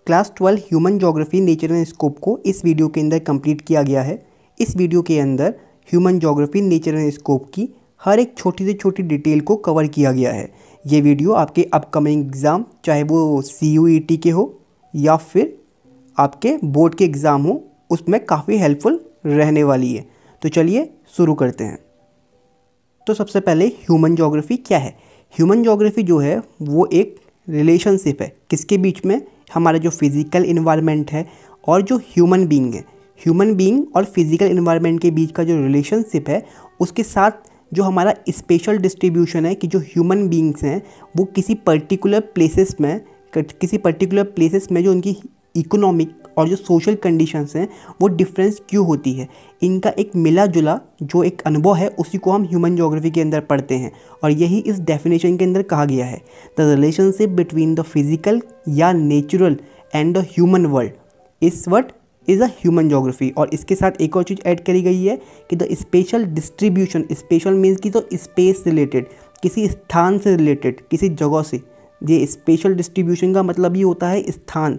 Class 12 human geography nature and scope को इस video के अंदर कंप्लीट किया गया है। इस वीडियो के अंदर human geography nature and scope की हर एक छोटी से छोटी डिटेल को कवर किया गया है। ये वीडियो आपके अपकमिंग एग्ज़ाम, चाहे वो CUET के हो या फिर आपके बोर्ड के एग्ज़ाम हो, उसमें काफ़ी हेल्पफुल रहने वाली है। तो चलिए शुरू करते हैं। तो सबसे पहले ह्यूमन ज्योग्राफी क्या है। ह्यूमन ज्योग्राफी जो है वो एक रिलेशनशिप है किसके बीच में, हमारा जो फिज़िकल इन्वायरमेंट है और जो ह्यूमन बीइंग है। ह्यूमन बीइंग और फिज़िकल इन्वायरमेंट के बीच का जो रिलेशनशिप है, उसके साथ जो हमारा स्पेशल डिस्ट्रीब्यूशन है कि जो ह्यूमन बीइंग्स हैं वो किसी पर्टिकुलर प्लेसेस में जो उनकी इकोनॉमिक और जो सोशल कंडीशंस हैं वो डिफरेंस क्यों होती है, इनका एक मिला जुला जो एक अनुभव है उसी को हम ह्यूमन ज्योग्राफी के अंदर पढ़ते हैं। और यही इस डेफिनेशन के अंदर कहा गया है, the relationship between the physical या natural and the human world इस what is a human geography. और इसके साथ एक और चीज़ ऐड करी गई है कि the special distribution, special means की तो स्पेस रिलेटेड, किसी स्थान से रिलेटेड, किसी जगह से। ये स्पेशल डिस्ट्रीब्यूशन का मतलब ये होता है स्थान।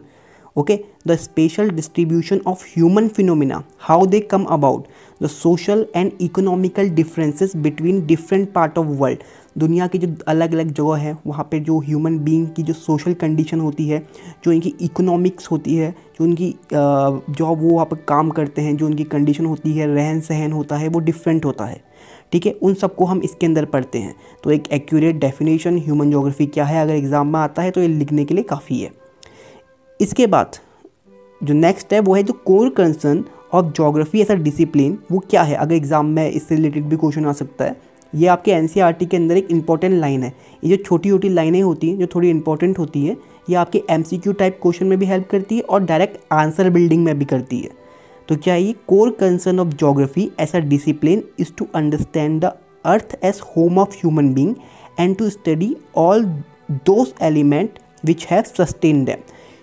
Okay, the special distribution of human phenomena, how they come about, the social and economical differences between different part of world. दुनिया की जो अलग अलग जगह है वहाँ पे जो ह्यूमन बीइंग की जो सोशल कंडीशन होती है, जो इनकी इकोनॉमिक्स होती है, जो उनकी जो वो वहाँ पर काम करते हैं, जो उनकी कंडीशन होती है, रहन सहन होता है, वो डिफरेंट होता है। ठीक है, उन सबको हम इसके अंदर पढ़ते हैं। तो एक एक्यूरेट डेफिनेशन ह्यूमन ज्योग्राफी क्या है अगर एग्जाम में आता है तो ये लिखने के लिए काफ़ी है। इसके बाद जो नेक्स्ट है वो है जो core concern of geography as a discipline, वो क्या है अगर एग्जाम में इससे रिलेटेड भी क्वेश्चन आ सकता है। ये आपके NCERT के अंदर एक इंपॉर्टेंट लाइन है। ये जो छोटी छोटी लाइनें होती हैं जो थोड़ी इंपॉर्टेंट होती हैं, ये आपके MCQ टाइप क्वेश्चन में भी हेल्प करती है और डायरेक्ट आंसर बिल्डिंग में भी करती है। तो क्या ये core concern of geography as a discipline is to understand the earth as home of human being and to study all those element which have sustained them.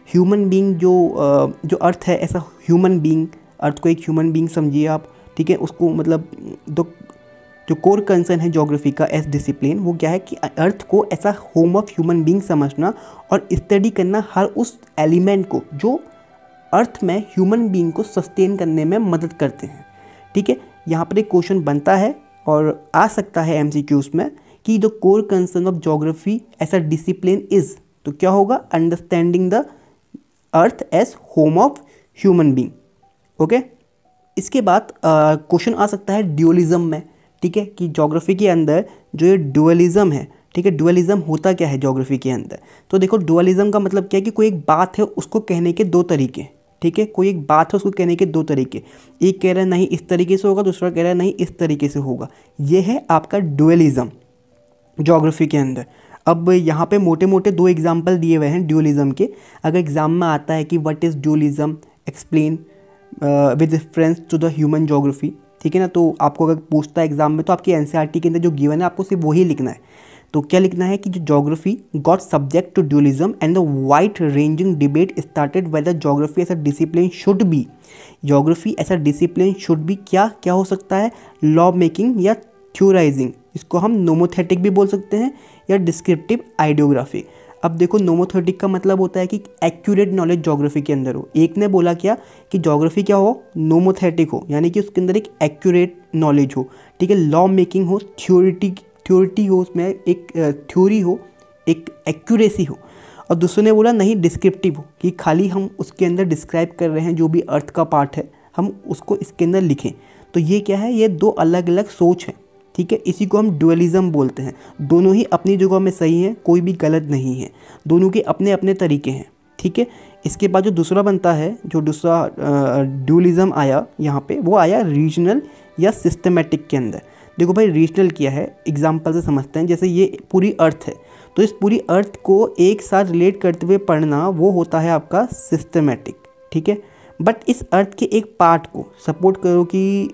Human being जो earth है, ऐसा ह्यूमन बीइंग, अर्थ को एक human being समझिए आप। ठीक है, उसको मतलब जो कोर कंसर्न है ज्योग्राफी का एज डिसिप्लिन, वो क्या है कि अर्थ को ऐसा होम ऑफ ह्यूमन बीइंग समझना और स्टडी करना हर उस एलिमेंट को जो अर्थ में ह्यूमन बीइंग को सस्टेन करने में मदद करते हैं। ठीक है, यहाँ पर एक क्वेश्चन बनता है और आ सकता है MCQs में कि the core concern of geography as a discipline is, तो क्या होगा, understanding the earth as home of human being. Okay, इसके बाद क्वेश्चन आ सकता है ड्यूअलिज्म में। ठीक है, कि ज्योग्राफी के अंदर जो ये ड्यूअलिज्म है, ठीक है, ड्यूअलिज्म होता क्या है ज्योग्राफी के अंदर। तो देखो, ड्यूअलिज्म का मतलब क्या है कि कोई एक बात है उसको कहने के दो तरीके। ठीक है, कोई एक बात है उसको कहने के दो तरीके, एक कह रहा है नहीं इस तरीके से होगा, दूसरा कह रहा है नहीं इस तरीके से होगा। ये है आपका ड्यूअलिज्म ज्योग्राफी के अंदर। अब यहाँ पे मोटे मोटे दो एग्जाम्पल दिए हुए हैं ड्यूअलिज्म के। अगर एग्जाम में आता है कि what is dualism, explain with reference to the human geography, ठीक है ना, तो आपको अगर पूछता है एग्जाम में तो आपकी NCERT के अंदर जो गिवन है आपको सिर्फ वही लिखना है। तो क्या लिखना है कि जो geography got subject to dualism and the wide ranging debate started whether geography as a discipline should be, geography as a discipline should be क्या हो सकता है, लॉ मेकिंग या थ्योराइजिंग, इसको हम नोमोथेटिक भी बोल सकते हैं या डिस्क्रिप्टिव आइडियोग्राफी। अब देखो, नोमोथेटिक का मतलब होता है कि एक्यूरेट नॉलेज ज्योग्राफी के अंदर हो। एक ने बोला क्या कि ज्योग्राफी क्या हो, नोमोथेटिक हो, यानी कि उसके अंदर एक एक्यूरेट नॉलेज हो। ठीक है, लॉ मेकिंग हो, थ्योरिटी हो, उसमें एक थ्योरी हो, एक एक्यूरेसी हो। और दूसरे ने बोला नहीं, डिस्क्रिप्टिव हो, कि खाली हम उसके अंदर डिस्क्राइब कर रहे हैं जो भी अर्थ का पार्ट है, हम उसको इसके अंदर लिखें। तो ये क्या है, ये दो अलग अलग सोच है। ठीक है, इसी को हम ड्यूअलिज्म बोलते हैं। दोनों ही अपनी जगह में सही हैं, कोई भी गलत नहीं है, दोनों के अपने अपने तरीके हैं। ठीक है, इसके बाद जो दूसरा बनता है, जो दूसरा ड्यूअलिज्म आया यहाँ पे, वो आया रीजनल या सिस्टमेटिक के अंदर। देखो भाई, रीजनल क्या है, एग्जाम्पल से समझते हैं। जैसे ये पूरी अर्थ है, तो इस पूरी अर्थ को एक साथ रिलेट करते हुए पढ़ना वो होता है आपका सिस्टमेटिक। ठीक है, बट इस अर्थ के एक पार्ट को सपोर्ट करो कि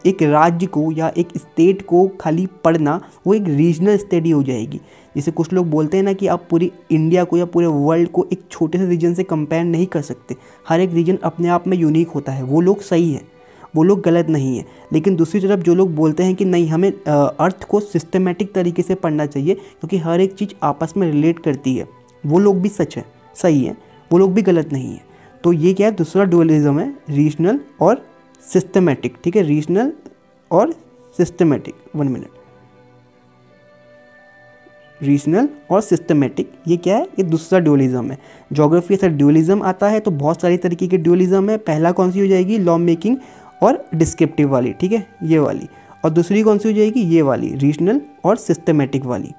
एक राज्य को या एक स्टेट को खाली पढ़ना, वो एक रीजनल स्टडी हो जाएगी। जैसे कुछ लोग बोलते हैं ना कि आप पूरी इंडिया को या पूरे वर्ल्ड को एक छोटे से रीजन से कंपेयर नहीं कर सकते, हर एक रीजन अपने आप में यूनिक होता है। वो लोग सही हैं, वो लोग गलत नहीं है। लेकिन दूसरी तरफ जो लोग बोलते हैं कि नहीं, हमें अर्थ को सिस्टमेटिक तरीके से पढ़ना चाहिए क्योंकि हर एक चीज़ आपस में रिलेट करती है, वो लोग भी सच है, सही है। वो लोग भी गलत नहीं है। तो ये क्या है, दूसरा डुअलिज्म है, रीजनल और सिस्टमेटिक। ठीक है, रीजनल और सिस्टमेटिक, 1 मिनट, रीजनल और सिस्टमेटिक, ये क्या है, ये दूसरा ड्यूअलिज्म है। ज्योग्राफी ऐसा ड्यूअलिज्म आता है तो बहुत सारी तरीके के ड्यूअलिज्म है। पहला कौन सी हो जाएगी, लॉ मेकिंग और डिस्क्रिप्टिव वाली, ठीक है, ये वाली। और दूसरी कौन सी हो जाएगी, ये वाली, रीजनल और सिस्टमेटिक वाली।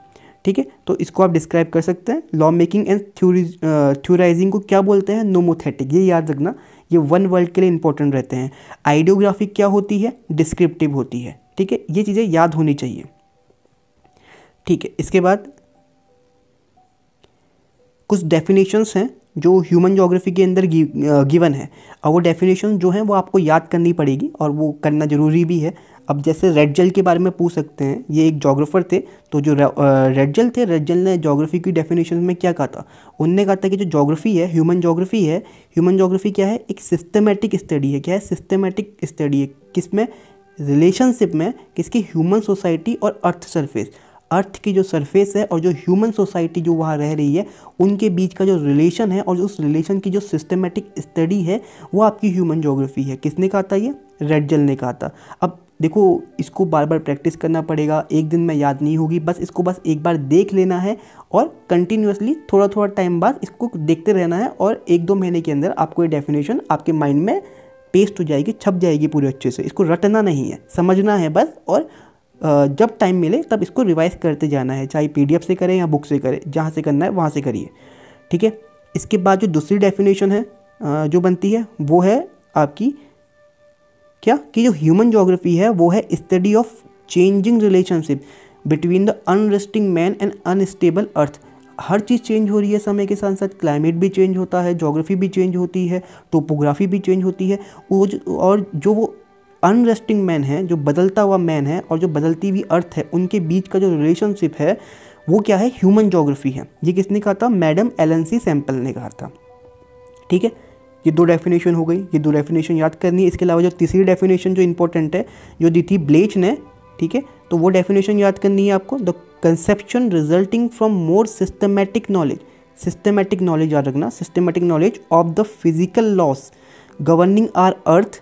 ठीक है, तो इसको आप डिस्क्राइब कर सकते हैं। लॉ मेकिंग एंड थ्योराइजिंग को क्या बोलते हैं, नोमोथेटिक, ये याद रखना, ये वन वर्ड के लिए इंपॉर्टेंट रहते हैं। आइडियोग्राफिक क्या होती है, डिस्क्रिप्टिव होती है। ठीक है, ये चीज़ें याद होनी चाहिए। ठीक है, इसके बाद कुछ डेफिनेशंस हैं जो ह्यूमन ज्योग्राफी के अंदर गिवन है, और वो डेफिनेशन जो हैं वो आपको याद करनी पड़ेगी और वो करना ज़रूरी भी है। अब जैसे रेडजल के बारे में पूछ सकते हैं, ये एक जोग्राफर थे, तो जो रेडजल थे, रेडजल ने ज्योग्राफी की डेफिनेशन में क्या कहा था, उनने कहा था कि जो ज्योग्राफी है, ह्यूमन ज्योग्राफी क्या है, एक सिस्टमेटिक स्टडी है। क्या है, सिस्टमेटिक स्टडी है, किसमें, रिलेशनशिप में, किसकी, ह्यूमन सोसाइटी और अर्थ सरफेस। अर्थ की जो सरफेस है और जो ह्यूमन सोसाइटी जो वहाँ रह रही है, उनके बीच का जो रिलेशन है और उस रिलेशन की जो सिस्टमेटिक स्टडी है, वो आपकी ह्यूमन ज्योग्राफी है। किसने कहा था, ये रेडजल ने कहा था। अब देखो, इसको बार बार प्रैक्टिस करना पड़ेगा, एक दिन में याद नहीं होगी, बस एक बार देख लेना है और कंटिन्यूसली थोड़ा थोड़ा टाइम बाद इसको देखते रहना है, और 1-2 महीने के अंदर आपको ये डेफिनेशन आपके माइंड में पेस्ट हो जाएगी, छप जाएगी पूरे अच्छे से। इसको रटना नहीं है, समझना है बस, और जब टाइम मिले तब इसको रिवाइज करते जाना है, चाहे PDF से करें या बुक से करें, जहाँ से करना है वहाँ से करिए। ठीक है, इसके बाद जो दूसरी डेफिनेशन है जो बनती है, वो है आपकी क्या, कि जो ह्यूमन ज्योग्राफी है वो है study of changing relationship between the unresting man and unstable earth. हर चीज़ चेंज हो रही है समय के साथ साथ, क्लाइमेट भी चेंज होता है, ज्योग्राफी भी चेंज होती है, टोपोग्राफी भी चेंज होती है, और जो वो अनरेस्टिंग मैन है, जो बदलता हुआ मैन है, और जो बदलती हुई अर्थ है, उनके बीच का जो रिलेशनशिप है वो क्या है, ह्यूमन ज्योग्राफी है। ये किसने कहा था, मैडम एलन सी सैम्पल ने कहा था। ठीक है, ये 2 डेफिनेशन हो गई, ये 2 डेफिनेशन याद करनी है। इसके अलावा जो तीसरी डेफिनेशन जो इंपॉर्टेंट है, जो दी थी ब्लेच ने, ठीक है, तो वो डेफिनेशन याद करनी है आपको, the conception resulting from more systematic knowledge. Systematic knowledge याद रखना, systematic knowledge of the physical laws governing our earth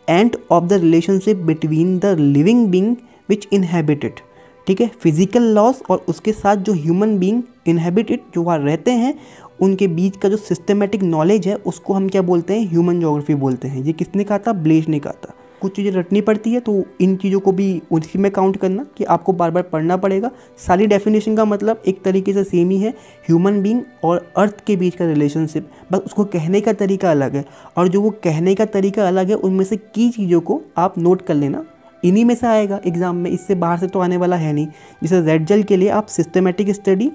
and of the relationship between the living being which inhabit it. ठीक है, फिजिकल लॉस और उसके साथ जो human being inhabit it, जो वहाँ रहते हैं, उनके बीच का जो सिस्टमेटिक नॉलेज है उसको हम क्या बोलते हैं, ह्यूमन ज्योग्राफी बोलते हैं। ये किसने कहा था, ब्लेच ने कहा था। कुछ चीज़ें रटनी पड़ती है, तो इन चीज़ों को भी उसी में काउंट करना कि आपको बार बार पढ़ना पड़ेगा। सारी डेफिनेशन का मतलब एक तरीके से सेम ही है, ह्यूमन बींग और अर्थ के बीच का रिलेशनशिप, बस उसको कहने का तरीका अलग है, और जो वो कहने का तरीका अलग है, उनमें से की चीज़ों को आप नोट कर लेना। इन्हीं में से आएगा एग्जाम में, इससे बाहर से तो आने वाला है नहीं। जैसे रेडजल के लिए आप सिस्टमेटिक स्टडी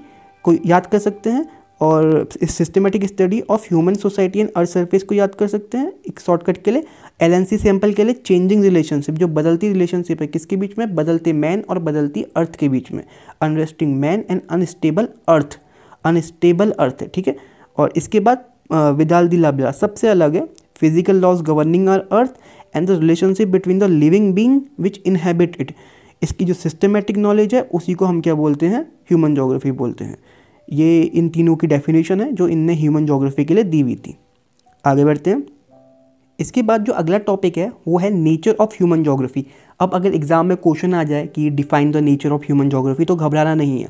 को याद कर सकते हैं, और systematic study of human society and earth surface को याद कर सकते हैं एक शॉर्टकट के लिए। एलएनसी सैंपल के लिए चेंजिंग रिलेशनशिप, जो बदलती रिलेशनशिप है, किसके बीच में, बदलते मैन और बदलती अर्थ के बीच में, unresting man and unstable earth, unstable earth है। ठीक है, और इसके बाद विदाल दी लाब्ला सबसे अलग है, physical laws governing our earth and the relationship between the living being which inhabit it. इसकी जो सिस्टमेटिक नॉलेज है उसी को हम क्या बोलते हैं, ह्यूमन ज्योग्राफी बोलते हैं। ये इन तीनों की डेफिनेशन है जो इनने ह्यूमन ज्योग्राफी के लिए दी हुई थी। आगे बढ़ते हैं। इसके बाद जो अगला टॉपिक है वो है नेचर ऑफ ह्यूमन ज्योग्राफी। अब अगर एग्जाम में क्वेश्चन आ जाए कि define the nature of human geography, तो घबराना नहीं है।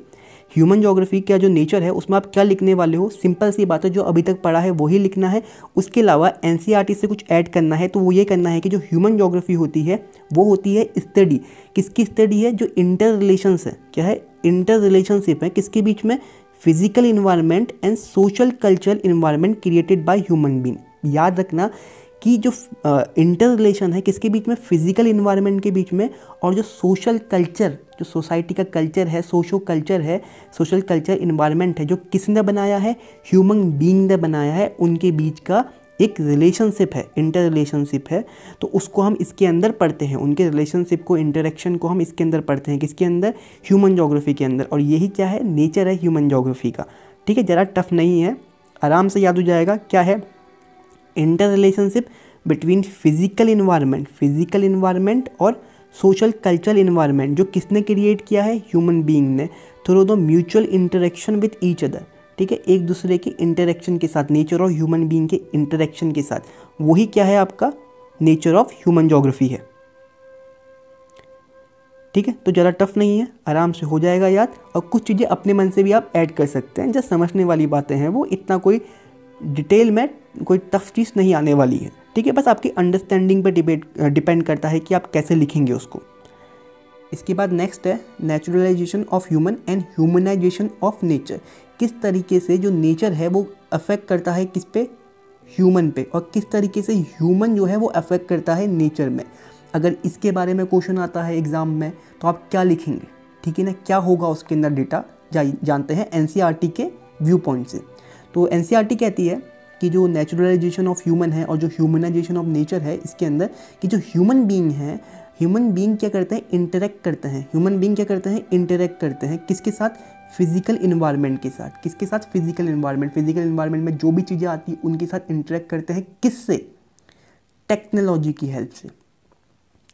ह्यूमन ज्योग्राफी का जो नेचर है उसमें आप क्या लिखने वाले हो, सिंपल सी बात है, जो अभी तक पढ़ा है वही लिखना है। उसके अलावा एनसीईआरटी से कुछ ऐड करना है, तो वो ये करना है कि जो ह्यूमन ज्योग्राफी होती है वो होती है स्टडी। किसकी स्टडी है, जो इंटर रिलेशंस है, क्या है, इंटर रिलेशनशिप है, किसके बीच में, physical environment and social cultural environment created by human being. याद रखना कि जो इंटर रिलेशन है किसके बीच में, फिजिकल इन्वायरमेंट के बीच में, और जो सोशल कल्चर, जो सोसाइटी का कल्चर है, सोशो कल्चर है, सोशल कल्चर इन्वायरमेंट है, जो किसने बनाया है, ह्यूमन बीइंग ने बनाया है, उनके बीच का एक रिलेशनशिप है, इंटर रिलेशनशिप है। तो उसको हम इसके अंदर पढ़ते हैं, उनके रिलेशनशिप को, इंटरेक्शन को हम इसके अंदर पढ़ते हैं, किसके अंदर, ह्यूमन ज्योग्राफी के अंदर। और यही क्या है, नेचर है ह्यूमन ज्योग्राफी का। ठीक है, ज़रा टफ नहीं है, आराम से याद हो जाएगा। क्या है, inter relationship between physical environment और सोशल कल्चरल इन्वायरमेंट, जो किसने क्रिएट किया है, ह्यूमन बीइंग ने, through the mutual interaction with each other. ठीक है, एक दूसरे के इंटरेक्शन के साथ, नेचर और ह्यूमन बीइंग के इंटरेक्शन के साथ, वही क्या है आपका नेचर ऑफ ह्यूमन ज्योग्राफी है। ठीक है, तो ज़्यादा टफ नहीं है, आराम से हो जाएगा याद, और कुछ चीज़ें अपने मन से भी आप ऐड कर सकते हैं, जस्ट समझने वाली बातें हैं वो, इतना कोई डिटेल में कोई टफ चीज़ नहीं आने वाली है। ठीक है, बस आपकी अंडरस्टैंडिंग पे डिपेंड करता है कि आप कैसे लिखेंगे उसको। इसके बाद नेक्स्ट है naturalisation of human and humanisation of nature. किस तरीके से जो नेचर है वो अफेक्ट करता है किस पे, ह्यूमन पे, और किस तरीके से ह्यूमन जो है वो अफेक्ट करता है नेचर में। अगर इसके बारे में क्वेश्चन आता है एग्ज़ाम में तो आप क्या लिखेंगे, ठीक है ना, क्या होगा उसके अंदर डेटा जानते हैं एनसीईआरटी के व्यू पॉइंट से। तो एनसीईआरटी कहती है कि जो नेचुरलाइजेशन ऑफ ह्यूमन है और जो ह्यूमनाइजेशन ऑफ नेचर है, इसके अंदर कि जो ह्यूमन बीइंग है, ह्यूमन बीइंग क्या करते हैं, इंटरेक्ट करते हैं। ह्यूमन बीइंग क्या करते हैं, इंटरेक्ट करते हैं किसके साथ, फिजिकल इन्वायरमेंट के साथ। किसके साथ, फिजिकल इन्वायरमेंट। फिजिकल इन्वायरमेंट में जो भी चीज़ें आती हैं उनके साथ इंटरेक्ट करते हैं, किससे, टेक्नोलॉजी की हेल्प से।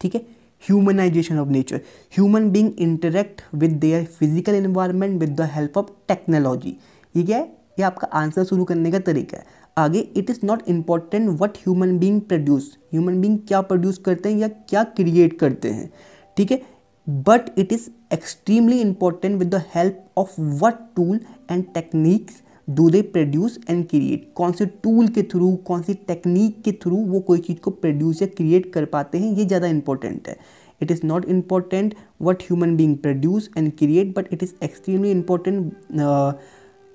ठीक है, humanisation of nature, human being interact with their physical environment with the help of technology. ये क्या है, ये आपका आंसर शुरू करने का तरीका है। आगे, it is not important what human being produce, human being क्या प्रोड्यूस करते हैं या क्या क्रिएट करते हैं, ठीक है, but it is extremely important with the help of what tool and techniques do they produce and create. कौन से टूल के थ्रू, कौन सी टेक्निक के थ्रू वो कोई चीज़ को प्रोड्यूस या क्रिएट कर पाते हैं, ये ज़्यादा इंपॉर्टेंट है। It is not important what human being produce and create, but it is extremely important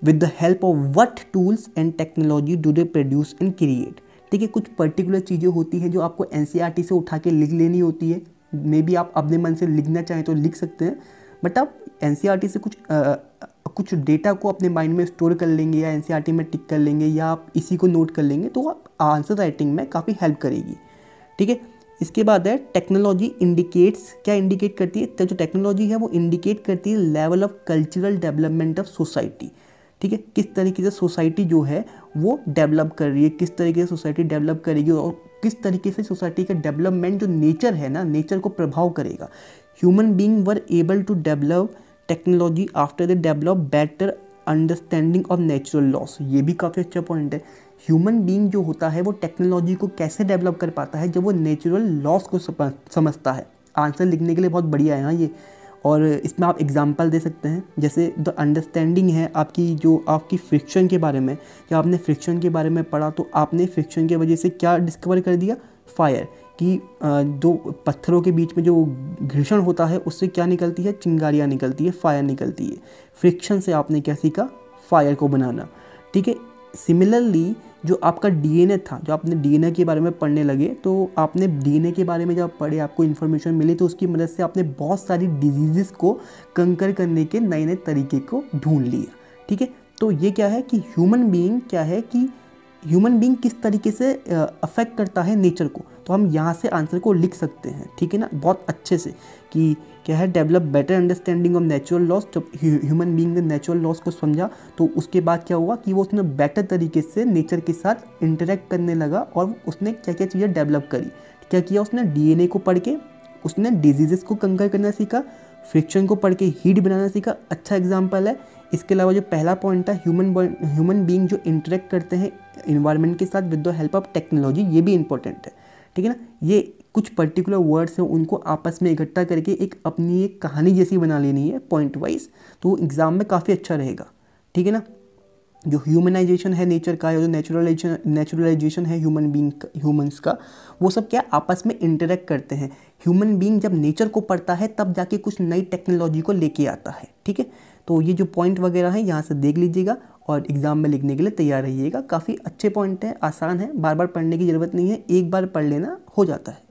with the help of what tools and technology do they produce and create। ठीक है, कुछ पर्टिकुलर चीज़ें होती हैं जो आपको एनसीईआरटी से उठा के लिख लेनी होती है। मे बी आप अपने मन से लिखना चाहें तो लिख सकते हैं, बट आप एनसीईआरटी से कुछ डेटा को अपने माइंड में स्टोर कर लेंगे या एनसीईआरटी में टिक कर लेंगे या आप इसी को नोट कर लेंगे तो आप आंसर राइटिंग में काफ़ी हेल्प करेगी। ठीक है, इसके बाद है टेक्नोलॉजी इंडिकेट्स। क्या इंडिकेट करती है, तो जो टेक्नोलॉजी है वो इंडिकेट करती है level of cultural development of society. ठीक है, किस तरीके से सोसाइटी जो है वो डेवलप कर रही है, किस तरीके से सोसाइटी डेवलप करेगी और किस तरीके से सोसाइटी का डेवलपमेंट जो नेचर है ना, नेचर को प्रभाव करेगा। Human being were able to develop technology after they develop better understanding of natural laws. ये भी काफ़ी अच्छा पॉइंट है। ह्यूमन बीइंग जो होता है वो टेक्नोलॉजी को कैसे डेवलप कर पाता है, जब वो नेचुरल लॉस को समझता है। आंसर लिखने के लिए बहुत बढ़िया है हाँ ये, और इसमें आप एग्जांपल दे सकते हैं, जैसे द अंडरस्टैंडिंग है आपकी, जो आपकी फ्रिक्शन के बारे में, या आपने फ्रिक्शन के बारे में पढ़ा तो आपने फ्रिक्शन की वजह से क्या डिस्कवर कर दिया, फायर, कि दो पत्थरों के बीच में जो घर्षण होता है उससे क्या निकलती है, चिंगारियाँ निकलती है, फायर निकलती है। फ्रिक्शन से आपने क्या सीखा, फायर को बनाना। ठीक है, सिमिलरली जो आपका डीएनए था, जो आपने डीएनए के बारे में पढ़ने लगे तो आपने डीएनए के बारे में जब पढ़े, आपको इन्फॉर्मेशन मिली तो उसकी मदद से आपने बहुत सारी डिजीज़ को कंकर करने के नए नए तरीके को ढूंढ लिया। ठीक है, तो ये क्या है कि ह्यूमन बीइंग क्या है कि ह्यूमन बीइंग किस तरीके से अफेक्ट करता है नेचर को, तो हम यहाँ से आंसर को लिख सकते हैं। ठीक है ना, बहुत अच्छे से, कि क्या है, develop better understanding of natural loss. जब ह्यूमन बीइंग ने नेचुरल लॉस को समझा तो उसके बाद क्या हुआ कि वो उसने बेटर तरीके से नेचर के साथ इंटरेक्ट करने लगा और उसने क्या क्या चीज़ें डेवलप करी। क्या किया उसने, डीएनए को पढ़ के उसने डिजीज़ को कंकर करना सीखा, फ्रिक्शन को पढ़ के हीट बनाना सीखा। अच्छा एग्जाम्पल है। इसके अलावा जो पहला पॉइंट था, ह्यूमन बीइंग जो इंटरेक्ट करते हैं इन्वायरमेंट के साथ with the help of technology, ये भी इंपॉर्टेंट है। ठीक है ना, ये कुछ पर्टिकुलर वर्ड्स हैं उनको आपस में इकट्ठा करके अपनी एक कहानी जैसी बना लेनी है पॉइंट वाइज, तो एग्ज़ाम में काफ़ी अच्छा रहेगा। ठीक है ना, जो ह्यूमनाइजेशन है नेचर का, या जो नेचुरलाइजेशन है ह्यूमंस का, वो सब क्या आपस में इंटरेक्ट करते हैं। ह्यूमन बीइंग जब नेचर को पढ़ता है तब जाके कुछ नई टेक्नोलॉजी को लेके आता है। ठीक है, तो ये जो पॉइंट वगैरह हैं यहाँ से देख लीजिएगा और एग्ज़ाम में लिखने के लिए तैयार रहिएगा। काफ़ी अच्छे पॉइंट हैं, आसान है, बार बार पढ़ने की ज़रूरत नहीं है, एक बार पढ़ लेना हो जाता है।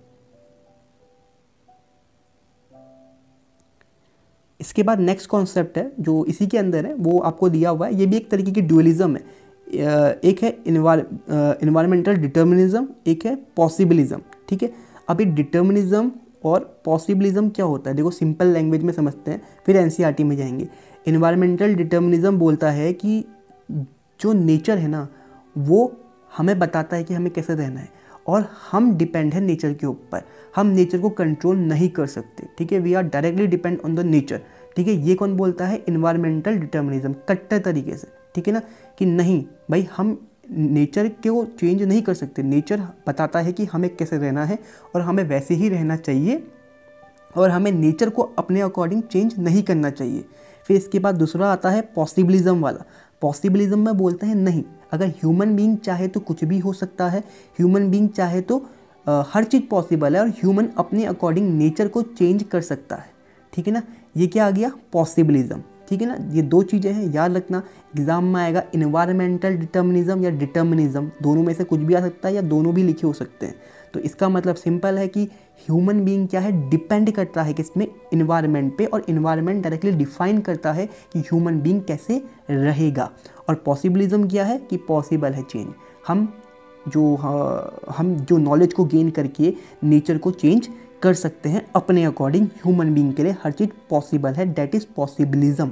इसके बाद नेक्स्ट कॉन्सेप्ट है जो इसी के अंदर है, वो आपको दिया हुआ है। ये भी एक तरीके की ड्यूअलिज्म है। एक है इन्वायरमेंटल डिटर्मिनिज्म, एक है पॉसिबिलिज्म। ठीक है, अभी डिटर्मिनिज्म और पॉसिबिलिज्म क्या होता है, देखो सिंपल लैंग्वेज में समझते हैं, फिर एनसीईआरटी में जाएंगे। इन्वायरमेंटल डिटर्मिनिज्म बोलता है कि जो नेचर है ना वो हमें बताता है कि हमें कैसे रहना है, और हम डिपेंड है नेचर के ऊपर, हम नेचर को कंट्रोल नहीं कर सकते। ठीक है, we are directly depend on the nature. ठीक है, ये कौन बोलता है, इन्वायरमेंटल डिटर्मिनिज्म, कट्टर तरीके से। ठीक है ना, कि नहीं भाई हम नेचर को चेंज नहीं कर सकते, नेचर बताता है कि हमें कैसे रहना है और हमें वैसे ही रहना चाहिए और हमें नेचर को अपने अकॉर्डिंग चेंज नहीं करना चाहिए। फिर इसके बाद दूसरा आता है पॉसिबिलिज्म वाला। पॉसिबिलिज्म में बोलते हैं नहीं, अगर ह्यूमन बीइंग चाहे तो कुछ भी हो सकता है, ह्यूमन बीइंग चाहे तो हर चीज़ पॉसिबल है और ह्यूमन अपने अकॉर्डिंग नेचर को चेंज कर सकता है, ठीक है ना। ये क्या आ गया, पॉसिबिलिज्म, ठीक है ना। ये दो चीज़ें हैं, याद रखना, एग्जाम में आएगा इन्वायरमेंटल डिटर्मिनिज्म या डिटर्मिनिज्म, दोनों में से कुछ भी आ सकता है या दोनों भी लिखे हो सकते हैं। तो इसका मतलब सिंपल है कि ह्यूमन बीइंग क्या है, डिपेंड करता है किसमें, इन्वायरमेंट पे, और इन्वायरमेंट डायरेक्टली डिफाइन करता है कि ह्यूमन बीइंग कैसे रहेगा। और पॉसिबिलिज्म क्या है कि पॉसिबल है चेंज, हम जो नॉलेज को गेन करके नेचर को चेंज कर सकते हैं अपने अकॉर्डिंग, ह्यूमन बीइंग के लिए हर चीज़ पॉसिबल है, दैट इज़ पॉसिबिलिज्म।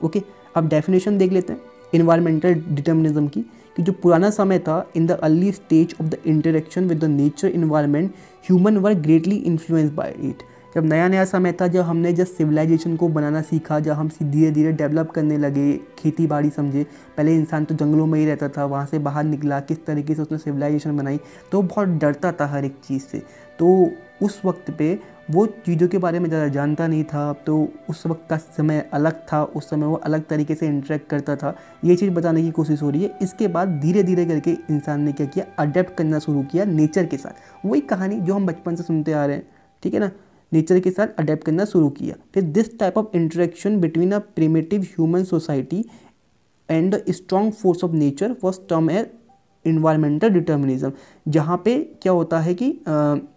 ओके, अब डेफिनेशन देख लेते हैं इन्वायरमेंटल डिटर्मिनिज्म की, कि जो पुराना समय था, इन ध early stage of the interaction with the nature environment human were greatly influenced by it. जब नया नया समय था, जब हमने जब सिविलाइजेशन को बनाना सीखा, जब हम धीरे धीरे डेवलप करने लगे, खेती बाड़ी समझे, पहले इंसान तो जंगलों में ही रहता था, वहाँ से बाहर निकला, किस तरीके से उसने सिविलाइजेशन बनाई, तो बहुत डरता था हर एक चीज़ से। तो उस वक्त पे वो चीज़ों के बारे में ज़्यादा जानता नहीं था, तो उस वक्त का समय अलग था, उस समय वो अलग तरीके से इंटरेक्ट करता था, ये चीज़ बताने की कोशिश हो रही है। इसके बाद धीरे धीरे करके इंसान ने क्या किया, अडेप्ट करना शुरू किया नेचर के साथ, वही कहानी जो हम बचपन से सुनते आ रहे हैं, ठीक है ना, नेचर के साथ अडेप्ट करना शुरू किया। फिर this type of interaction between a primitive human society and the strong force of nature was term as environmental determinism, जहाँ पे क्या होता है कि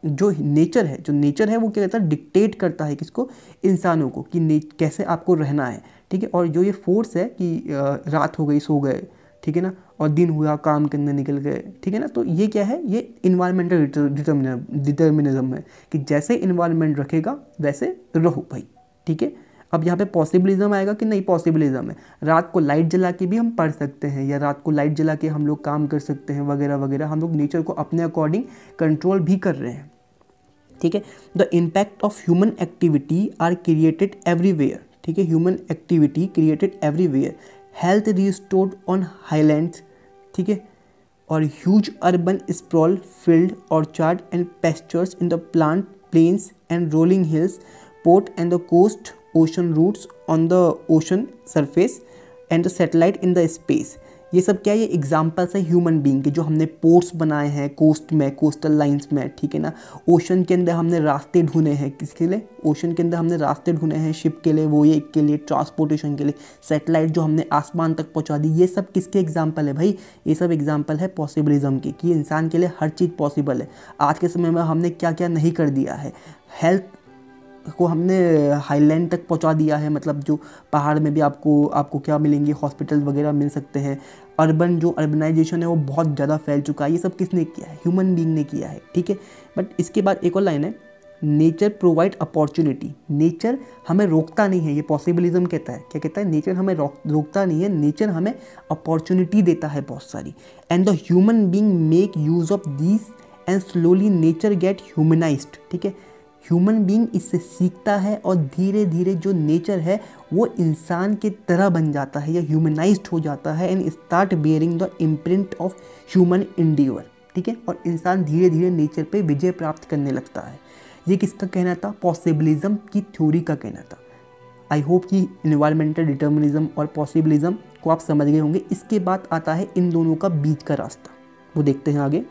जो नेचर है वो क्या कहता है, डिक्टेट करता है किसको, इंसानों को, कि कैसे आपको रहना है, ठीक है। और जो ये फोर्स है कि रात हो गई सो गए, ठीक है ना, और दिन हुआ काम करने निकल गए, ठीक है ना, तो ये क्या है, ये इन्वायरमेंटल डिटर्मिनिज्म है कि जैसे इन्वायरमेंट रखेगा वैसे रहो भाई, ठीक है। अब यहाँ पे पॉसिबिलिज्म आएगा कि नहीं, पॉसिबिलिज्म है, रात को लाइट जला के भी हम पढ़ सकते हैं, या रात को लाइट जला के हम लोग काम कर सकते हैं वगैरह वगैरह, हम लोग नेचर को अपने अकॉर्डिंग कंट्रोल भी कर रहे हैं, ठीक है। The impact of human activity are created everywhere, ठीक है, human activity created everywhere, health resorts on highlands, ठीक है, और huge urban sprawl field orchard and pastures in the plant plains and rolling hills, port and the coast, ocean routes on the ocean surface and the satellite in the space. ये सब क्या है, ये examples है human being के, जो हमने ports बनाए हैं कोस्ट में, कोस्टल लाइंस में, ठीक है ना। ओशन के अंदर हमने रास्ते ढूंढे हैं, किसके लिए, ओशन के अंदर हमने रास्ते ढूंढे हैं शिप के लिए, वो ये के लिए, ट्रांसपोर्टेशन के लिए, सैटेलाइट जो हमने आसमान तक पहुंचा दी, ये सब किसके एग्जाम्पल है भाई, ये सब एग्जाम्पल है पॉसिबिलिज्म की, कि इंसान के लिए हर चीज़ पॉसिबल है। आज के समय में हमने क्या क्या नहीं कर दिया है, हेल्थ को हमने हाईलैंड तक पहुंचा दिया है, मतलब जो पहाड़ में भी आपको क्या मिलेंगे, हॉस्पिटल वगैरह मिल सकते हैं। अर्बन जो अर्बनाइजेशन है वो बहुत ज़्यादा फैल चुका है, ये सब किसने किया है, ह्यूमन बीइंग ने किया है, ठीक है। बट इसके बाद एक और लाइन है, नेचर प्रोवाइड अपॉर्चुनिटी, नेचर हमें रोकता नहीं है, ये पॉसिबिलिज्म कहता है, क्या कहता है, नेचर हमें रोकता नहीं है, नेचर हमें अपॉर्चुनिटी देता है बहुत सारी, and the human being make use of these and slowly nature get humanised, ठीक है। ह्यूमन बीइंग इससे सीखता है और धीरे धीरे जो नेचर है वो इंसान के तरह बन जाता है या ह्यूमनाइज्ड हो जाता है, and start bearing the imprint of human Endeavour, ठीक है। और इंसान धीरे धीरे नेचर पे विजय प्राप्त करने लगता है। ये किसका कहना था, पॉसिबिलिज्म की थ्योरी का कहना था। आई होप कि इन्वायरमेंटल डिटर्मिनिज्म और पॉसिबिलिज्म को आप समझ गए होंगे। इसके बाद आता है इन दोनों का बीच का रास्ता, वो देखते हैं आगे।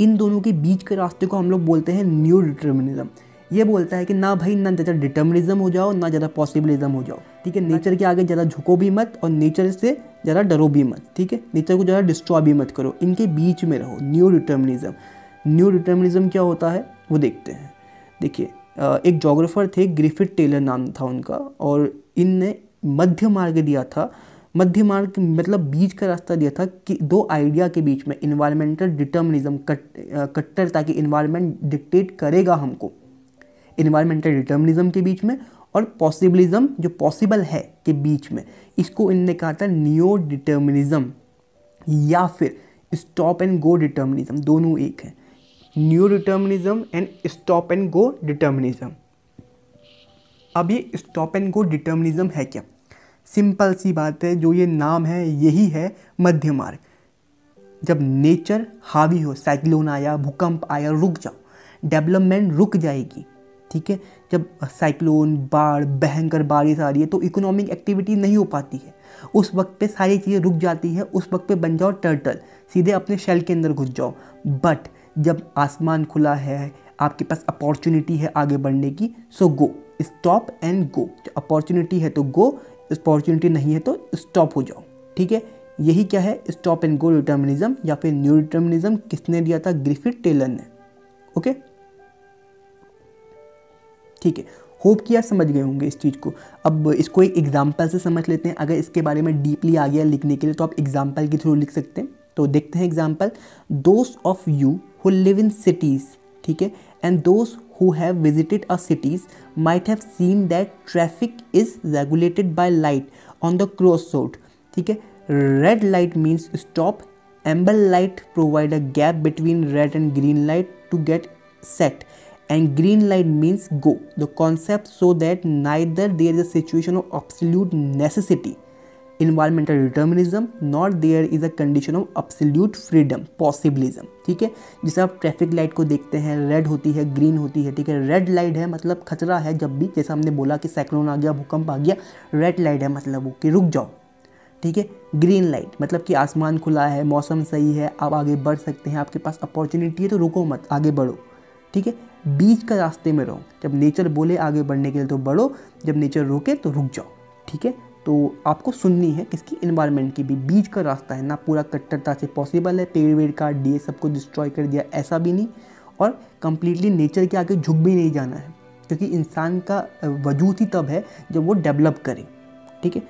इन दोनों के बीच के रास्ते को हम लोग बोलते हैं न्यू डिटर्मिनिज्म। ये बोलता है कि ना भाई, ना ज़्यादा डिटर्मिनिज्म हो जाओ, ना ज़्यादा पॉसिबिलिज्म हो जाओ, ठीक है। नेचर के आगे ज़्यादा झुको भी मत और नेचर से ज़्यादा डरो भी मत, ठीक है। नेचर को ज़्यादा डिस्ट्रॉय भी मत करो, इनके बीच में रहो, न्यू डिटर्मिनिज्म। न्यू डिटर्मिनिज्म क्या होता है वो देखते हैं। देखिए, एक जोग्राफर थे, ग्रिफिथ टेलर नाम था उनका, और इनने मध्य मार्ग दिया था। मध्य मार्ग मतलब बीच का रास्ता दिया था कि दो आइडिया के बीच में, इन्वायरमेंटल डिटर्मिनिज्म, कट्टरता कि इन्वायरमेंट डिक्टेट करेगा हमको, इन्वायरमेंटल डिटर्मिनिज्म के बीच में, और पॉसिबिलिज्म जो पॉसिबल है के बीच में। इसको इन्होंने कहा था नियो डिटर्मिनिज्म या फिर स्टॉप एंड गो डिटर्मिनिज्म, दोनों एक है, new determinism and stop and go determinism. अब ये स्टॉप एंड गो डिटर्मिनिज्म है क्या, सिंपल सी बात है, जो ये नाम है यही है मध्य मार्ग। जब नेचर हावी हो, साइक्लोन आया, भूकंप आया, रुक जाओ, डेवलपमेंट रुक जाएगी। ठीक है, जब साइक्लोन, बाढ़, भयंकर बारिश आ रही है तो इकोनॉमिक एक्टिविटी नहीं हो पाती है, उस वक्त पे सारी चीज़ें रुक जाती है। उस वक्त पे बन जाओ टर्टल, सीधे अपने शेल के अंदर घुस जाओ। बट जब आसमान खुला है, आपके पास अपॉर्चुनिटी है आगे बढ़ने की, सो गो, स्टॉप एंड गो। अपॉर्चुनिटी है तो गो, अपॉर्चुनिटी नहीं है तो स्टॉप हो जाओ। ठीक है, यही क्या है, स्टॉप एंड गो डिटर्मिनिज्म या फिर न्यू डिटर्मिनिज्म किसने दिया था? ग्रिफिथ टेलर ने। ओके, ठीक है, होप कि आप समझ गए होंगे इस चीज़ को। अब इसको एक एग्जाम्पल से समझ लेते हैं। अगर इसके बारे में डीपली आ गया लिखने के लिए तो आप एग्जाम्पल के थ्रू लिख सकते हैं। तो देखते हैं example. Those of you who live in cities, ठीक है, and those who have visited a cities might have seen that traffic is regulated by light on the crossroad. ठीक है, red light means stop, amber light provide a gap between red and green light to get set, and green light means go. The concept so that neither there is a situation of absolute necessity, environmental determinism, nor there is a condition of absolute freedom, possibilism. ठीक है, जैसे आप traffic light को देखते हैं, red होती है, green होती है। ठीक है, रेड लाइट है मतलब खतरा है, जब भी जैसा हमने बोला कि साइक्लोन आ गया, भूकंप आ गया, रेड लाइट है मतलब वो कि रुक जाओ। ठीक है, ग्रीन लाइट मतलब कि आसमान खुला है, मौसम सही है, आप आगे बढ़ सकते हैं, आपके पास अपॉर्चुनिटी है तो रुको मत, आगे बढ़ो। ठीक है, बीच का रास्ते में रहो। जब नेचर बोले आगे बढ़ने के लिए तो बढ़ो, जब नेचर रोके तो रुक जाओ। ठीक है, तो आपको सुननी है किसकी? एनवायरनमेंट की भी। बीच का रास्ता है ना, पूरा कट्टरता से पॉसिबल है, पेड़ वेड़ काट दिए, सबको डिस्ट्रॉय कर दिया, ऐसा भी नहीं, और कम्प्लीटली नेचर के आगे झुक भी नहीं जाना है, क्योंकि इंसान का वजूद ही तब है जब वो डेवलप करे। ठीक है,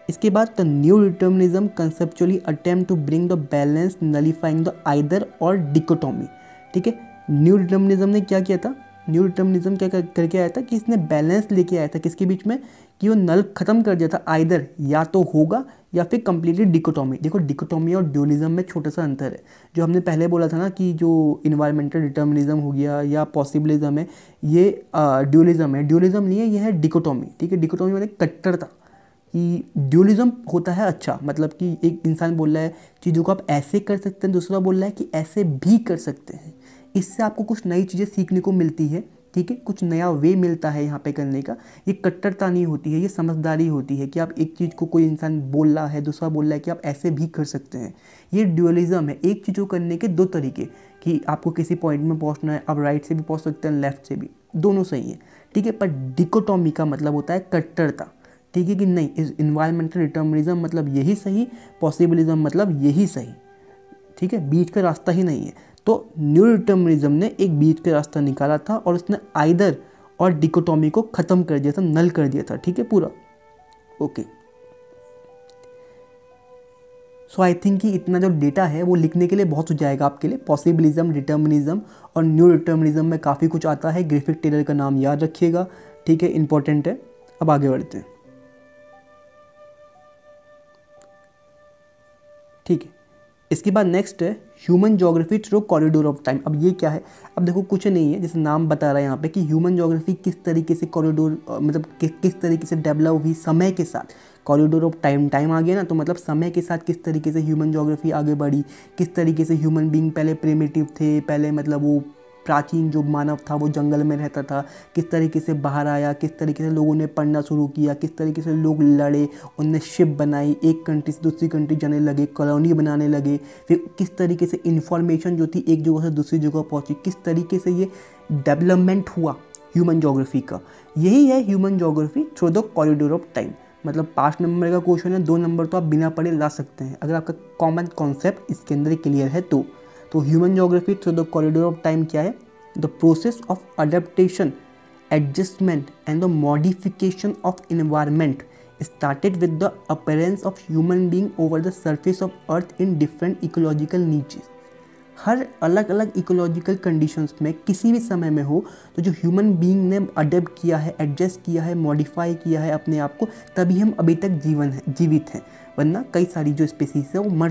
इसके बाद the new determinism conceptually attempt to bring the balance, nullifying the either or dichotomy. ठीक है, न्यू डिटर्मिनिज्म ने क्या किया था? न्यू डिटर्मिनिज्म क्या करके आया था कि इसने बैलेंस लेके आया था किसके बीच में, कि वो नल खत्म कर दिया था, आइदर या तो होगा या फिर कंप्लीटली डिकोटोमी। देखो, डिकोटोमी और ड्यूलिज्म में छोटा सा अंतर है। जो हमने पहले बोला था ना कि जो इन्वायरमेंटल डिटर्मिनिज्म हो गया या पॉसिबिलिज्म है, ये ड्यूलिज्म है। ड्यूलिज्म नहीं है, ये है डिकोटोमी। ठीक है, डिकोटोमी मतलब कट्टरता, कि ड्यूलिज्म होता है अच्छा, मतलब कि एक इंसान बोल रहा है चीज़ों को आप ऐसे कर सकते हैं, दूसरा बोल रहा है कि ऐसे भी कर सकते हैं। इससे आपको कुछ नई चीज़ें सीखने को मिलती है। ठीक है, कुछ नया वे मिलता है यहाँ पे करने का। ये कट्टरता नहीं होती है, ये समझदारी होती है कि आप एक चीज़ को, कोई इंसान बोल रहा है, दूसरा बोल रहा है कि आप ऐसे भी कर सकते हैं। ये ड्यूअलिज्म है, एक चीज़ को करने के दो तरीके, कि आपको किसी पॉइंट में पहुँचना है, आप राइट से भी पहुँच सकते हैं, लेफ्ट से भी, दोनों सही है। ठीक है, पर डिकोटोमी का मतलब होता है कट्टरता। ठीक है कि नहीं, इस इन्वायरमेंटल डिटर्मिनिज्म मतलब यही सही, पॉसिबिलिज्म मतलब यही सही। ठीक है, बीच का रास्ता ही नहीं है। तो न्यू डिटर्मिनिज्म ने एक बीच का रास्ता निकाला था और उसने आइदर और डिकोटोमी को ख़त्म कर दिया था, नल कर दिया था। ठीक है, पूरा ओके। सो आई थिंक कि इतना जो डेटा है वो लिखने के लिए बहुत हो जाएगा आपके लिए। पॉसिबिलिज्म, डिटर्मिनिज्म और न्यू डिटर्मिनिज्म में काफ़ी कुछ आता है। ग्रिफिथ टेलर का नाम याद रखिएगा। ठीक है, इंपॉर्टेंट है। अब आगे बढ़ते हैं। ठीक है, इसके बाद नेक्स्ट है human geography through corridor of time. अब ये क्या है? अब देखो, कुछ नहीं है, जैसे नाम बता रहा है यहाँ पे कि ह्यूमन ज्योग्राफी किस तरीके से कॉरिडोर, मतलब किस तरीके से डेवलप हुई समय के साथ। कॉरिडोर ऑफ टाइम, टाइम आ गया ना, तो मतलब समय के साथ किस तरीके से ह्यूमन ज्योग्राफी आगे बढ़ी, किस तरीके से ह्यूमन बीइंग पहले प्रिमिटिव थे, पहले मतलब वो प्राचीन जो मानव था वो जंगल में रहता था, किस तरीके से बाहर आया, किस तरीके से लोगों ने पढ़ना शुरू किया, किस तरीके से लोग लड़े, उनने शिप बनाई, एक कंट्री से दूसरी कंट्री जाने लगे, कॉलोनी बनाने लगे, फिर किस तरीके से इंफॉर्मेशन जो थी एक जगह से दूसरी जगह पहुंची, किस तरीके से ये डेवलपमेंट हुआ ह्यूमन ज्योग्राफी का। यही है human geography through the corridor of time. मतलब 5 नंबर का क्वेश्चन है, 2 नंबर तो आप बिना पढ़े ला सकते हैं अगर आपका कॉमन कॉन्सेप्ट इसके अंदर क्लियर है तो human geography through the corridor of time क्या है? The process of adaptation, adjustment and the modification of environment started with the appearance of human being over the surface of earth in different ecological niches। हर अलग अलग ecological conditions में किसी भी समय में हो तो जो ह्यूमन बीइंग ने अडेप्ट किया है, एडजस्ट किया है, मॉडिफाई किया है अपने आप को, तभी हम अभी तक जीवित हैं। वरना कई सारी जो स्पीसीज है वो मर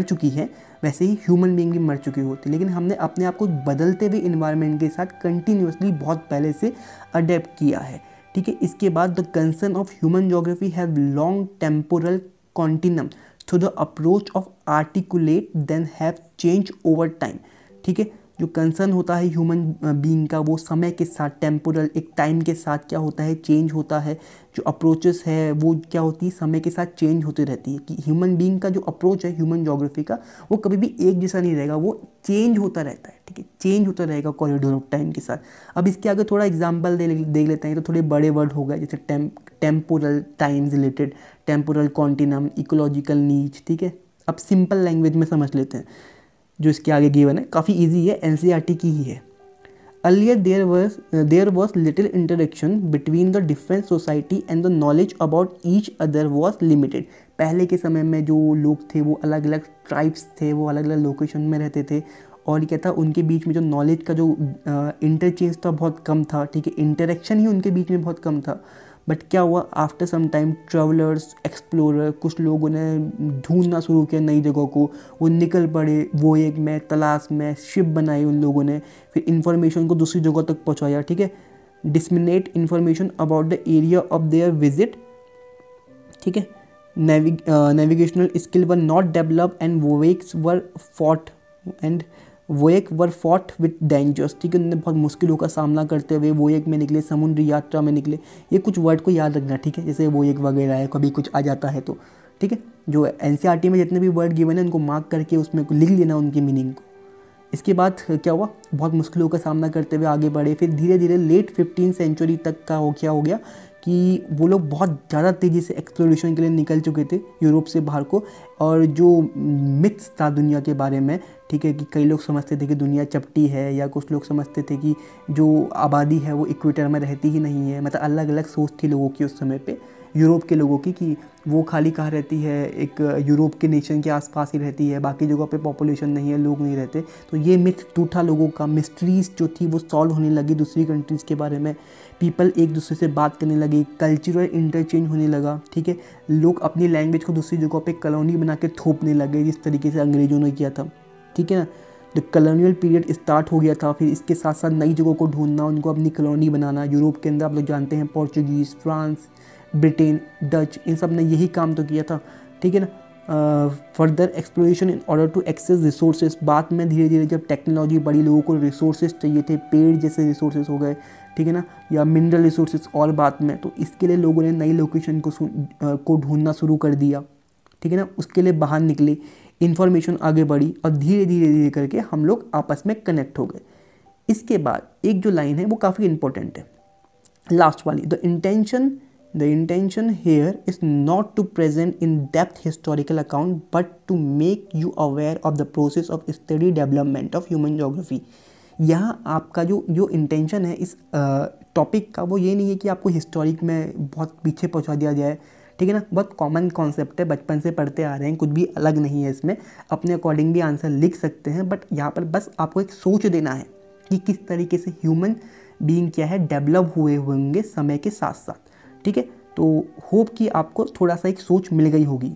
चुकी है। वैसे ही ह्यूमन बीइंग भी मर चुकी होती, लेकिन हमने अपने आप को बदलते हुए इन्वायरमेंट के साथ कंटिन्यूसली बहुत पहले से अडेप्ट किया है। ठीक है। इसके बाद the concern of human geography have long temporal continuum through the approach of articulate then have change over time. ठीक है, जो कंसर्न होता है ह्यूमन बीइंग का वो समय के साथ टेम्पोरल एक टाइम के साथ क्या होता है चेंज होता है। जो अप्रोचेस है वो क्या होती है समय के साथ चेंज होती रहती है। कि ह्यूमन बीइंग का जो अप्रोच है ह्यूमन ज्योग्राफी का वो कभी भी एक जैसा नहीं रहेगा, वो चेंज होता रहता है। ठीक है, चेंज होता रहेगा कॉरिडोर ऑफ टाइम के साथ। अब इसके आगे थोड़ा एग्जाम्पल देख लेते हैं। तो थोड़े बड़े वर्ड हो गए जैसे temporal time related, temporal continuum, ecological नीच। ठीक है, अब सिंपल लैंग्वेज में समझ लेते हैं जो इसके आगे गिवन है, काफ़ी इजी है, एनसीईआरटी की ही है। Earlier there was little interaction between the different society and the knowledge about each other was limited. पहले के समय में जो लोग थे वो अलग अलग ट्राइब्स थे, वो अलग अलग लोकेशन में रहते थे और क्या था उनके बीच में जो नॉलेज का जो इंटरचेंज था बहुत कम था। ठीक है, इंटरेक्शन ही उनके बीच में बहुत कम था। बट क्या हुआ after some time travellers explorer कुछ लोगों ने ढूंढना शुरू किया नई जगहों को, वो निकल पड़े वोएग में, तलाश में, शिप बनाई उन लोगों ने, फिर इन्फॉर्मेशन को दूसरी जगह तक पहुंचाया। ठीक है, disseminate information about the area of their visit. ठीक है, navigational skill were not develop and voyages were fraught with dangers. ठीक है, उन्होंने बहुत मुश्किलों का सामना करते हुए वोएग में निकले, समुद्री यात्रा में निकले। ये कुछ वर्ड को याद रखना। ठीक है, जैसे वोएग वगैरह है, कभी कुछ आ जाता है तो ठीक है, जो एनसीईआरटी में जितने भी वर्ड गिवन है उनको मार्क करके उसमें लिख लेना उनके मीनिंग को। इसके बाद क्या हुआ, बहुत मुश्किलों का सामना करते हुए आगे बढ़े। फिर धीरे धीरे लेट 15वीं सेंचुरी तक का हो गया कि वो लोग बहुत ज़्यादा तेज़ी से एक्सप्लोरेशन के लिए निकल चुके थे यूरोप से बाहर को। और जो मिथ्स था दुनिया के बारे में, ठीक है, कि कई लोग समझते थे कि दुनिया चपटी है, या कुछ लोग समझते थे कि जो आबादी है वो इक्वेटर में रहती ही नहीं है। मतलब अलग अलग सोच थी लोगों की उस समय पे, यूरोप के लोगों की, कि वो खाली कहाँ रहती है, एक यूरोप के नेशन के आसपास ही रहती है, बाकी जगहों पे पॉपुलेशन नहीं है, लोग नहीं रहते। तो ये मिथ टूटा लोगों का, मिस्ट्रीज़ जो थी वो सॉल्व होने लगी दूसरी कंट्रीज़ के बारे में। पीपल एक दूसरे से बात करने लगे, कल्चरल इंटरचेंज होने लगा। ठीक है, लोग अपनी लैंग्वेज को दूसरी जगहों पे कॉलोनी बना के थोपने लगे जिस तरीके से अंग्रेज़ों ने किया था। ठीक है ना, जो कॉलोनियल पीरियड स्टार्ट हो गया था। फिर इसके साथ साथ नई जगहों को ढूंढना, उनको अपनी कॉलोनी बनाना। यूरोप के अंदर आप लोग जानते हैं पोर्चुगीज़, फ्रांस, ब्रिटेन, डच, इन सब ने यही काम तो किया था। ठीक है ना, further exploration in order to access resources. बाद में धीरे धीरे जब टेक्नोलॉजी बढ़ी, लोगों को रिसोर्सेज चाहिए थे, पेड़ जैसे रिसोर्सेज हो गए, ठीक है ना, या मिनरल रिसोर्सेज और बाद में, तो इसके लिए लोगों ने नई लोकेशन को ढूंढना शुरू कर दिया। ठीक है ना, उसके लिए बाहर निकले, इन्फॉर्मेशन आगे बढ़ी और धीरे धीरे धीरे करके हम लोग आपस में कनेक्ट हो गए। इसके बाद एक जो लाइन है वो काफ़ी इंपॉर्टेंट है, लास्ट वाली, The intention here is not to present in depth historical account but to make you aware of the process of study development of human geography। यहाँ आपका जो इंटेंशन है इस टॉपिक का वो ये नहीं है कि आपको हिस्टोरिक में बहुत पीछे पहुँचा दिया जाए। ठीक है ना, बहुत कॉमन कॉन्सेप्ट है, बचपन से पढ़ते आ रहे हैं, कुछ भी अलग नहीं है इसमें, अपने अकॉर्डिंग भी आंसर लिख सकते हैं। बट यहाँ पर बस आपको एक सोच देना है कि किस तरीके से ह्यूमन बीइंग क्या है डेवलप हुए होंगे समय के साथ साथ। ठीक है, तो होप कि आपको थोड़ा सा एक सोच मिल गई होगी।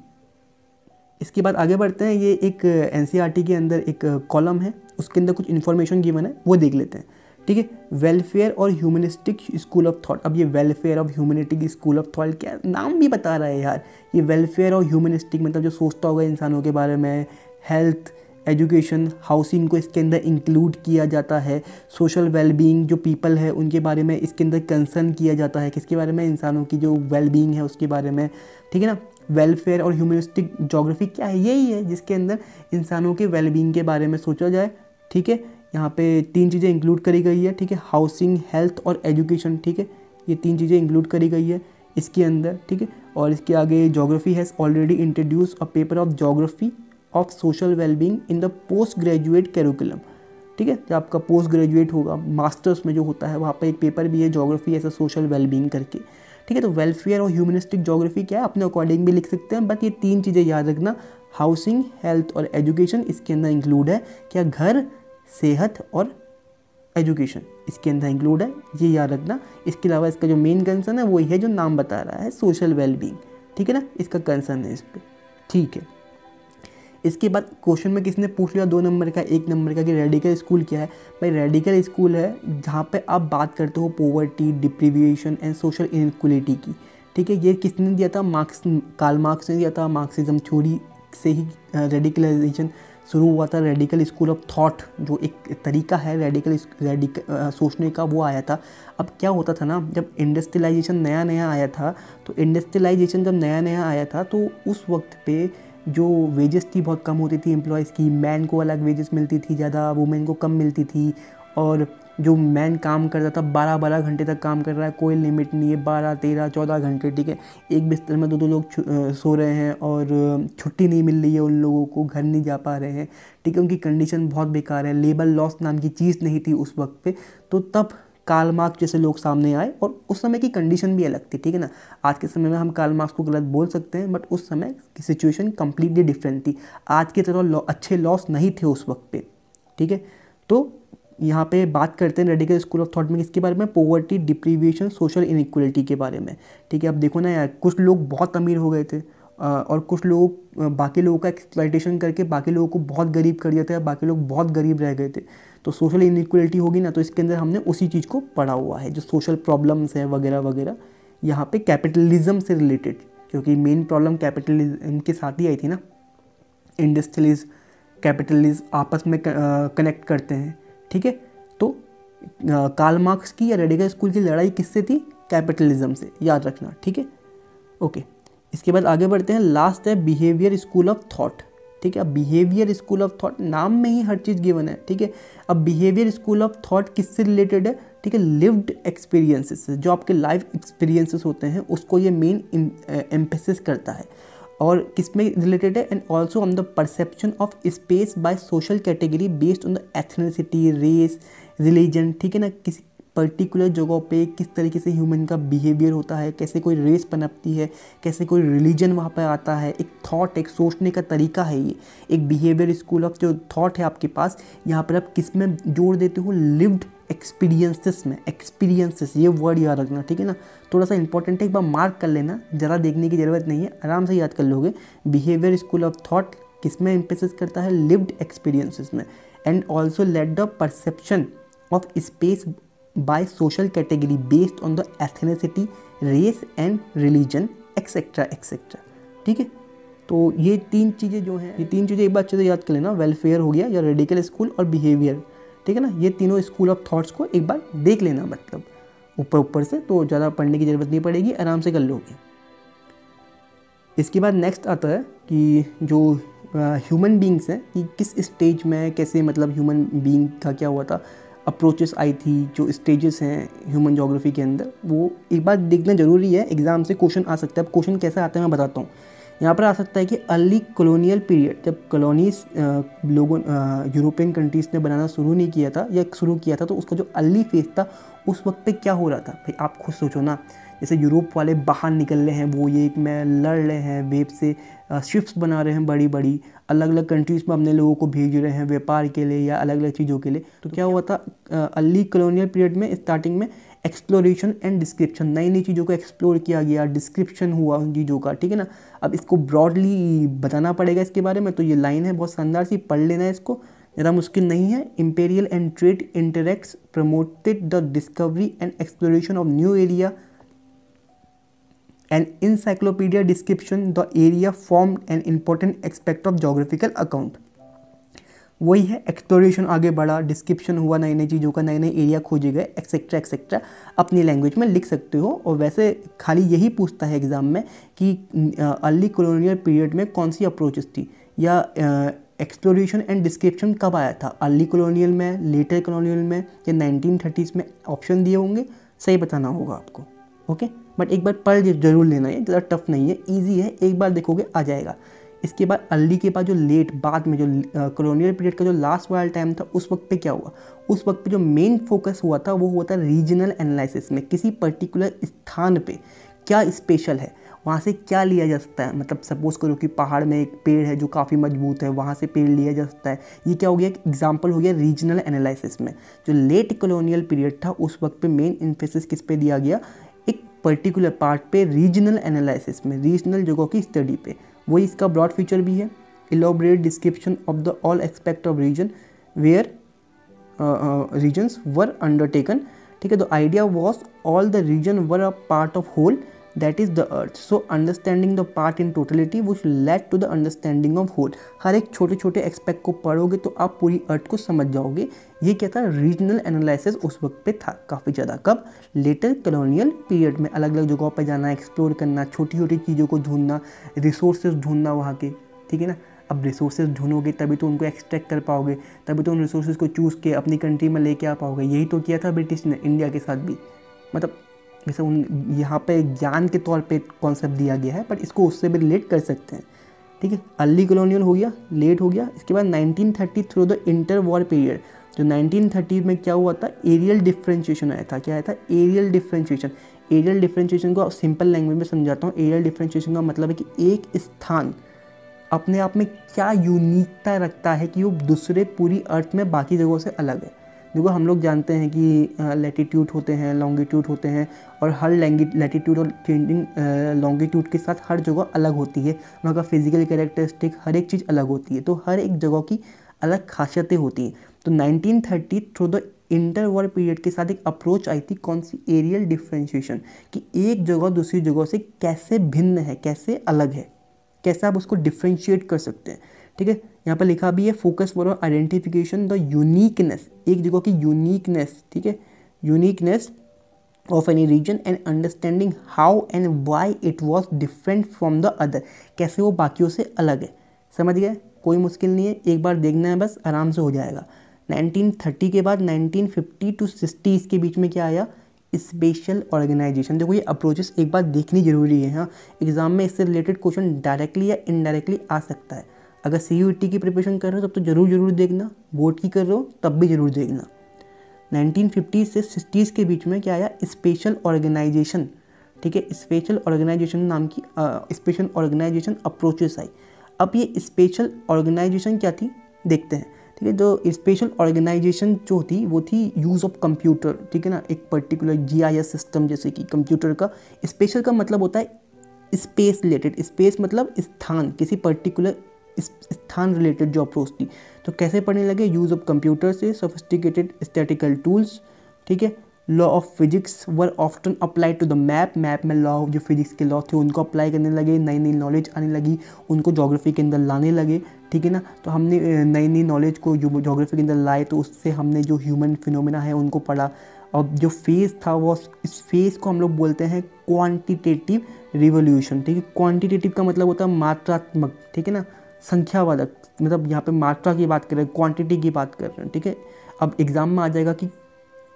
इसके बाद आगे बढ़ते हैं। ये एक एनसीईआरटी के अंदर एक कॉलम है, उसके अंदर कुछ इन्फॉर्मेशन गिवन है, वो देख लेते हैं। ठीक है, वेलफेयर और ह्यूमनिस्टिक स्कूल ऑफ थॉट। अब ये welfare of humanistic school of thought क्या नाम भी बता रहा है यार। ये वेलफेयर और ह्यूमनिस्टिक मतलब जो सोचता होगा इंसानों के बारे में, हेल्थ, एजुकेशन, हाउसिंग को इसके अंदर इंक्लूड किया जाता है। सोशल वेलबींग जो पीपल है उनके बारे में इसके अंदर कंसर्न किया जाता है, किसके बारे में, इंसानों की जो वेलबींग है उसके बारे में। ठीक है ना, वेलफेयर और ह्यूमनिस्टिक ज्योग्राफी क्या है, यही है जिसके अंदर इंसानों के वेलबींग के बारे में सोचा जाए। ठीक है, यहाँ पे 3 चीज़ें इंक्लूड करी गई है। ठीक है, हाउसिंग, हेल्थ और एजुकेशन। ठीक है, ये 3 चीज़ें इंक्लूड करी गई है इसके अंदर। ठीक है, और इसके आगे geography has already introduce a paper of geography of social wellbeing in the post graduate curriculum. ठीक है, जब आपका पोस्ट ग्रेजुएट होगा, मास्टर्स में जो होता है, वहाँ पर एक पेपर भी है geography as a social wellbeing करके। ठीक है, तो वेलफेयर और ह्यूमनिस्टिक ज्योग्राफी क्या है अपने अकॉर्डिंग भी लिख सकते हैं, बट ये 3 चीज़ें याद रखना, हाउसिंग, हेल्थ और एजुकेशन इसके अंदर इंक्लूड है। क्या, घर, सेहत और एजुकेशन इसके अंदर इंक्लूड है, ये याद रखना। इसके अलावा इसका जो मेन कंसर्न है वही है जो नाम बता रहा है, सोशल वेलबींग। ठीक है ना, इसका कंसर्न है इस पर। ठीक है, इसके बाद क्वेश्चन में किसने पूछ लिया 2 नंबर का 1 नंबर का कि रेडिकल स्कूल क्या है। भाई रेडिकल स्कूल है जहाँ पे आप बात करते हो पॉवर्टी, डिप्रीविएशन एंड सोशल इनइक्वलिटी की, ठीक है। ये किसने दिया था, कार्ल मार्क्स ने दिया था। मार्क्सिज्म थ्योरी से ही रेडिकलाइजेशन शुरू हुआ था। रेडिकल स्कूल ऑफ थॉट जो एक तरीका है रेडिकल सोचने का, वो आया था। अब क्या होता था ना, जब इंडस्ट्रियलाइजेशन नया नया आया था, तो इंडस्ट्रियलाइजेशन जब नया नया आया था तो उस वक्त पे जो वेजेस थी बहुत कम होती थी एम्प्लॉयज़ की। मैन को अलग वेजेस मिलती थी ज़्यादा, वुमेन को कम मिलती थी। और जो मैन काम करता था 12-12 घंटे तक काम कर रहा है, कोई लिमिट नहीं है, 12, 13, 14 घंटे, ठीक है। एक बिस्तर में 2-2 लोग सो रहे हैं और छुट्टी नहीं मिल रही है उन लोगों को, घर नहीं जा पा रहे हैं, ठीक है। उनकी कंडीशन बहुत बेकार है। लेबर लॉस नाम की चीज़ नहीं थी उस वक्त पे। तो तब कार्ल मार्क्स जैसे लोग सामने आए और उस समय की कंडीशन भी अलग थी, ठीक है ना। आज के समय में हम कार्ल मार्क्स को गलत बोल सकते हैं, बट उस समय की सिचुएशन कंप्लीटली डिफरेंट थी। आज की तरह अच्छे लॉस नहीं थे उस वक्त पे, ठीक है। तो यहाँ पे बात करते हैं रेडिकल स्कूल ऑफ थॉट में किसके बारे में, पॉवर्टी, डिप्रीविएशन, सोशल इनइक्वलिटी के बारे में, ठीक है। अब देखो ना यार, कुछ लोग बहुत अमीर हो गए थे और कुछ लोग बाकी लोगों का एक्सप्लॉइटेशन करके बाकी लोगों को बहुत गरीब कर दिया था, बाकी लोग बहुत गरीब रह गए थे। तो सोशल इनइक्वलिटी होगी ना, तो इसके अंदर हमने उसी चीज़ को पढ़ा हुआ है, जो सोशल प्रॉब्लम्स हैं वगैरह वगैरह, यहाँ पे कैपिटलिज्म से रिलेटेड, क्योंकि मेन प्रॉब्लम कैपिटलिज्म के साथ ही आई थी ना। इंडस्ट्रियलिज्म, कैपिटलिज्म आपस में कनेक्ट करते हैं, ठीक है। तो कार्ल मार्क्स की या रेडिकल स्कूल की लड़ाई किससे थी, कैपिटलिज्म से, याद रखना, ठीक है। ओके, इसके बाद आगे बढ़ते हैं। लास्ट है बिहेवियर स्कूल ऑफ थॉट, ठीक है। अब बिहेवियर स्कूल ऑफ थॉट, नाम में ही हर चीज़ गिवन है, ठीक है। अब बिहेवियर स्कूल ऑफ थॉट किससे रिलेटेड है, ठीक है, लिव्ड एक्सपीरियंसेस से। जो आपके लाइफ एक्सपीरियंसेस होते हैं उसको ये मेन एम्फेसिस करता है। और किस में रिलेटेड है, and also on the perception of space by social category based on the ethnicity, race, religion, ठीक है ना। किसी पर्टिकुलर जगह पे किस तरीके से ह्यूमन का बिहेवियर होता है, कैसे कोई रेस पनपती है, कैसे कोई रिलीजन वहाँ पर आता है। एक थॉट, एक सोचने का तरीका है ये। एक बिहेवियर स्कूल ऑफ जो थॉट है आपके पास, यहाँ पर आप किस में जोड़ देते हो, लिव्ड एक्सपीरियंसेस में। एक्सपीरियंसेस, ये वर्ड याद रखना, ठीक है ना। थोड़ा सा इंपॉर्टेंट है, एक बार मार्क कर लेना, ज़रा देखने की ज़रूरत नहीं है, आराम से याद कर लोगे। बिहेवियर स्कूल ऑफ थॉट किस में एम्फेसिस करता है, लिव्ड एक्सपीरियंसेस में। And also let the perception of space by social category based on the ethnicity, race and religion, et cetera et cetera, ठीक है। तो ये 3 चीज़ें जो हैं, ये 3 चीज़ें एक बार अच्छे से याद कर लेना। वेलफेयर हो गया, या रेडिकल स्कूल, और बिहेवियर, ठीक है ना। ये तीनों स्कूल ऑफ थॉट्स को एक बार देख लेना, मतलब ऊपर से, तो ज़्यादा पढ़ने की ज़रूरत नहीं पड़ेगी, आराम से कर लोगे। इसके बाद नेक्स्ट आता है कि जो ह्यूमन बींग्स हैं कि किस स्टेज में कैसे, मतलब ह्यूमन बींग का क्या हुआ था, अप्रोचेस आई थी, जो स्टेजेस हैं ह्यूमन ज्योग्राफी के अंदर, वो एक बार देखना ज़रूरी है। एग्जाम से क्वेश्चन आ सकता है। अब क्वेश्चन कैसे आता है मैं बताता हूँ। यहाँ पर आ सकता है कि अर्ली कॉलोनियल पीरियड, जब कॉलोनीज लोगों यूरोपियन कंट्रीज़ ने बनाना शुरू नहीं किया था या शुरू किया था, तो उसका जो अर्ली फेज था उस वक्त पे क्या हो रहा था। भाई आप खुद सोचो ना, जैसे यूरोप वाले बाहर निकल रहे हैं, वो ये एक में लड़ रहे हैं, वेब से शिप्स बना रहे हैं बड़ी बड़ी, अलग अलग कंट्रीज़ में अपने लोगों को भेज रहे हैं व्यापार के लिए या अलग अलग चीज़ों के लिए। तो क्या हुआ था, अर्ली कॉलोनियल पीरियड में स्टार्टिंग में एक्सप्लोरेशन एंड डिस्क्रिप्शन, नई नई चीज़ों को एक्सप्लोर किया गया, डिस्क्रिप्शन हुआ उन चीज़ों का, ठीक है ना। अब इसको ब्रॉडली बताना पड़ेगा इसके बारे में, तो ये लाइन है बहुत शानदार सी, पढ़ लेना है इसको, ज़्यादा मुश्किल नहीं है। Imperial and trade interacts promoted the discovery and exploration of new area and encyclopedia description the area formed an important aspect of geographical account। वही है, एक्सप्लोरेशन आगे बढ़ा, डिस्क्रिप्शन हुआ नई नई चीज़ों का, नए नए एरिया खोजे गए, एक्सेट्रा एक्सेट्रा, अपनी लैंग्वेज में लिख सकते हो। और वैसे खाली यही पूछता है एग्जाम में कि अर्ली कॉलोनियल पीरियड में कौन सी अप्रोचेस थी, या एक्सप्लोरेशन एंड डिस्क्रिप्शन कब आया था, अर्ली कॉलोनियल में, लेटर कॉलोनियल में, या 1930s में। ऑप्शन दिए होंगे, सही बताना होगा आपको, ओके। बट एक बार पढ़ जरूर लेना है, ज़्यादा टफ नहीं है, ईजी है, एक बार देखोगे आ जाएगा। इसके बाद अर्ली के बाद जो लेट, बाद में जो कॉलोनियल पीरियड का जो लास्ट वाला टाइम था, उस वक्त पे क्या हुआ, उस वक्त पे जो मेन फोकस हुआ था वो हुआ था रीजनल एनालिसिस में। किसी पर्टिकुलर स्थान पे क्या स्पेशल है, वहाँ से क्या लिया जा सकता है। मतलब सपोज करो कि पहाड़ में एक पेड़ है जो काफ़ी मजबूत है, वहाँ से पेड़ लिया जा सकता है। ये क्या हो गया, एक एग्जाम्पल हो गया रीजनल एनालिसिस में। जो लेट कॉलोनियल पीरियड था उस वक्त पे मेन इम्फेसिस किस पे दिया गया, एक पर्टिकुलर पार्ट पे, रीजनल एनालिसिस में, रीजनल जगहों की स्टडी पे। वही इसका ब्रॉड फीचर भी है। elaborate description of the all aspect of region where regions were undertaken. ठीक है, तो idea was all the region were a part of whole that is the earth, so understanding the part in totality which led to the understanding of whole. हर एक छोटे छोटे expect को पढ़ोगे तो आप पूरी अर्थ को समझ जाओगे। ये क्या था, रीजनल एनालिसिस उस वक्त पे था काफ़ी ज़्यादा। कब, लेटर कॉलोनियल पीरियड में अलग अलग जगहों पर जाना, एक्सप्लोर करना, छोटी छोटी चीज़ों को ढूंढना, रिसोर्सेज ढूंढना वहाँ के, ठीक है ना। अब रिसोर्सेज ढूंढोगे तभी तो उनको एक्सट्रैक्ट कर पाओगे, तभी तो उन रिसोर्सेज को चूज़ के अपनी कंट्री में लेके आ पाओगे। यही तो किया था ब्रिटिश ने इंडिया के साथ भी। मतलब जैसे उन यहाँ पे ज्ञान के तौर पे कॉन्सेप्ट दिया गया है, बट इसको उससे भी रिलेट कर सकते हैं, ठीक है। अर्ली कॉलोनियल हो गया, लेट हो गया। इसके बाद 1930 through the inter war period, जो 1930 में क्या हुआ था, एरियल डिफ्रेंशिएशन आया था। क्या आया था, एरियल डिफ्रेंशिएशन। एरियल डिफ्रेंशिएशन को सिंपल लैंग्वेज में समझाता हूँ। एरियल डिफ्रेंशिएशन का मतलब है कि एक स्थान अपने आप में क्या यूनिकता रखता है कि वो दूसरे पूरी अर्थ में बाकी जगहों से अलग है। देखो हम लोग जानते हैं कि लैटिट्यूड होते हैं, लॉन्गिट्यूड होते हैं, और हर लैटिट्यूड और चेंजिंग लॉन्गिट्यूड के साथ हर जगह अलग होती है। वहाँ का फिजिकल कैरेक्टरिस्टिक हर एक चीज़ अलग होती है, तो हर एक जगह की अलग खासियतें होती हैं। तो 1930 through the inter war period के साथ एक अप्रोच आई थी, कौन सी, एरियल डिफ्रेंशिएशन, कि एक जगह दूसरी जगह से कैसे भिन्न है, कैसे अलग है, कैसे आप उसको डिफ्रेंशिएट कर सकते हैं, ठीक है। यहाँ पर लिखा भी है, focus for identification the uniqueness, एक जगह की यूनिकनेस, ठीक है, uniqueness of any region and understanding how and why it was different from the other, कैसे वो बाकियों से अलग है। समझ गए, कोई मुश्किल नहीं है, एक बार देखना है बस, आराम से हो जाएगा। 1930 के बाद 1950 टू 60 के बीच में क्या आया, स्पेशल ऑर्गेनाइजेशन। देखो ये अप्रोचेस एक बार देखनी जरूरी है। हाँ, एग्जाम में इससे रिलेटेड क्वेश्चन डायरेक्टली या इनडायरेक्टली आ सकता है। अगर CUET की प्रिपरेशन कर रहे हो तब तो जरूर देखना, बोर्ड की कर रहे हो तब भी जरूर देखना। 1950 से 60 के बीच में क्या आया, स्पेशल ऑर्गेनाइजेशन, ठीक है। स्पेशल ऑर्गेनाइजेशन नाम की स्पेशल ऑर्गेनाइजेशन अप्रोचेस आई। अब ये स्पेशल ऑर्गेनाइजेशन क्या थी देखते हैं, ठीक है। जो स्पेशल ऑर्गेनाइजेशन जो थी वो थी यूज़ ऑफ कंप्यूटर, ठीक है ना, एक पर्टिकुलर GIS सिस्टम जैसे कि कंप्यूटर का। स्पेशल का मतलब होता है स्पेस रिलेटेड, स्पेस मतलब स्थान, किसी पर्टिकुलर स्थान रिलेटेड जो अप्रोच थी। तो कैसे पढ़ने लगे, यूज़ ऑफ कंप्यूटर से, सोफिस्टिकेटेड स्टैटिकल टूल्स, ठीक है। Law of physics were often applied to the map में लॉ, जो फिजिक्स के लॉ थे उनको अप्लाई करने लगे, नई नई नॉलेज आने लगी, उनको ज्योग्राफी के अंदर लाने लगे, ठीक है ना। तो हमने नई नई नॉलेज को जो ज्योग्राफी के अंदर लाए, तो उससे हमने जो ह्यूमन फिनोमेना है उनको पढ़ा। और जो फेज़ था वो, इस फेज़ को हम लोग बोलते हैं क्वांटिटेटिव रिवोल्यूशन, ठीक है। क्वांटिटेटिव का मतलब होता है मात्रात्मक, ठीक है ना, संख्यावादक, मतलब यहाँ पे मात्रा की बात कर रहे हैं, क्वांटिटी की बात कर रहे हैं, ठीक है। अब एग्जाम में आ जाएगा कि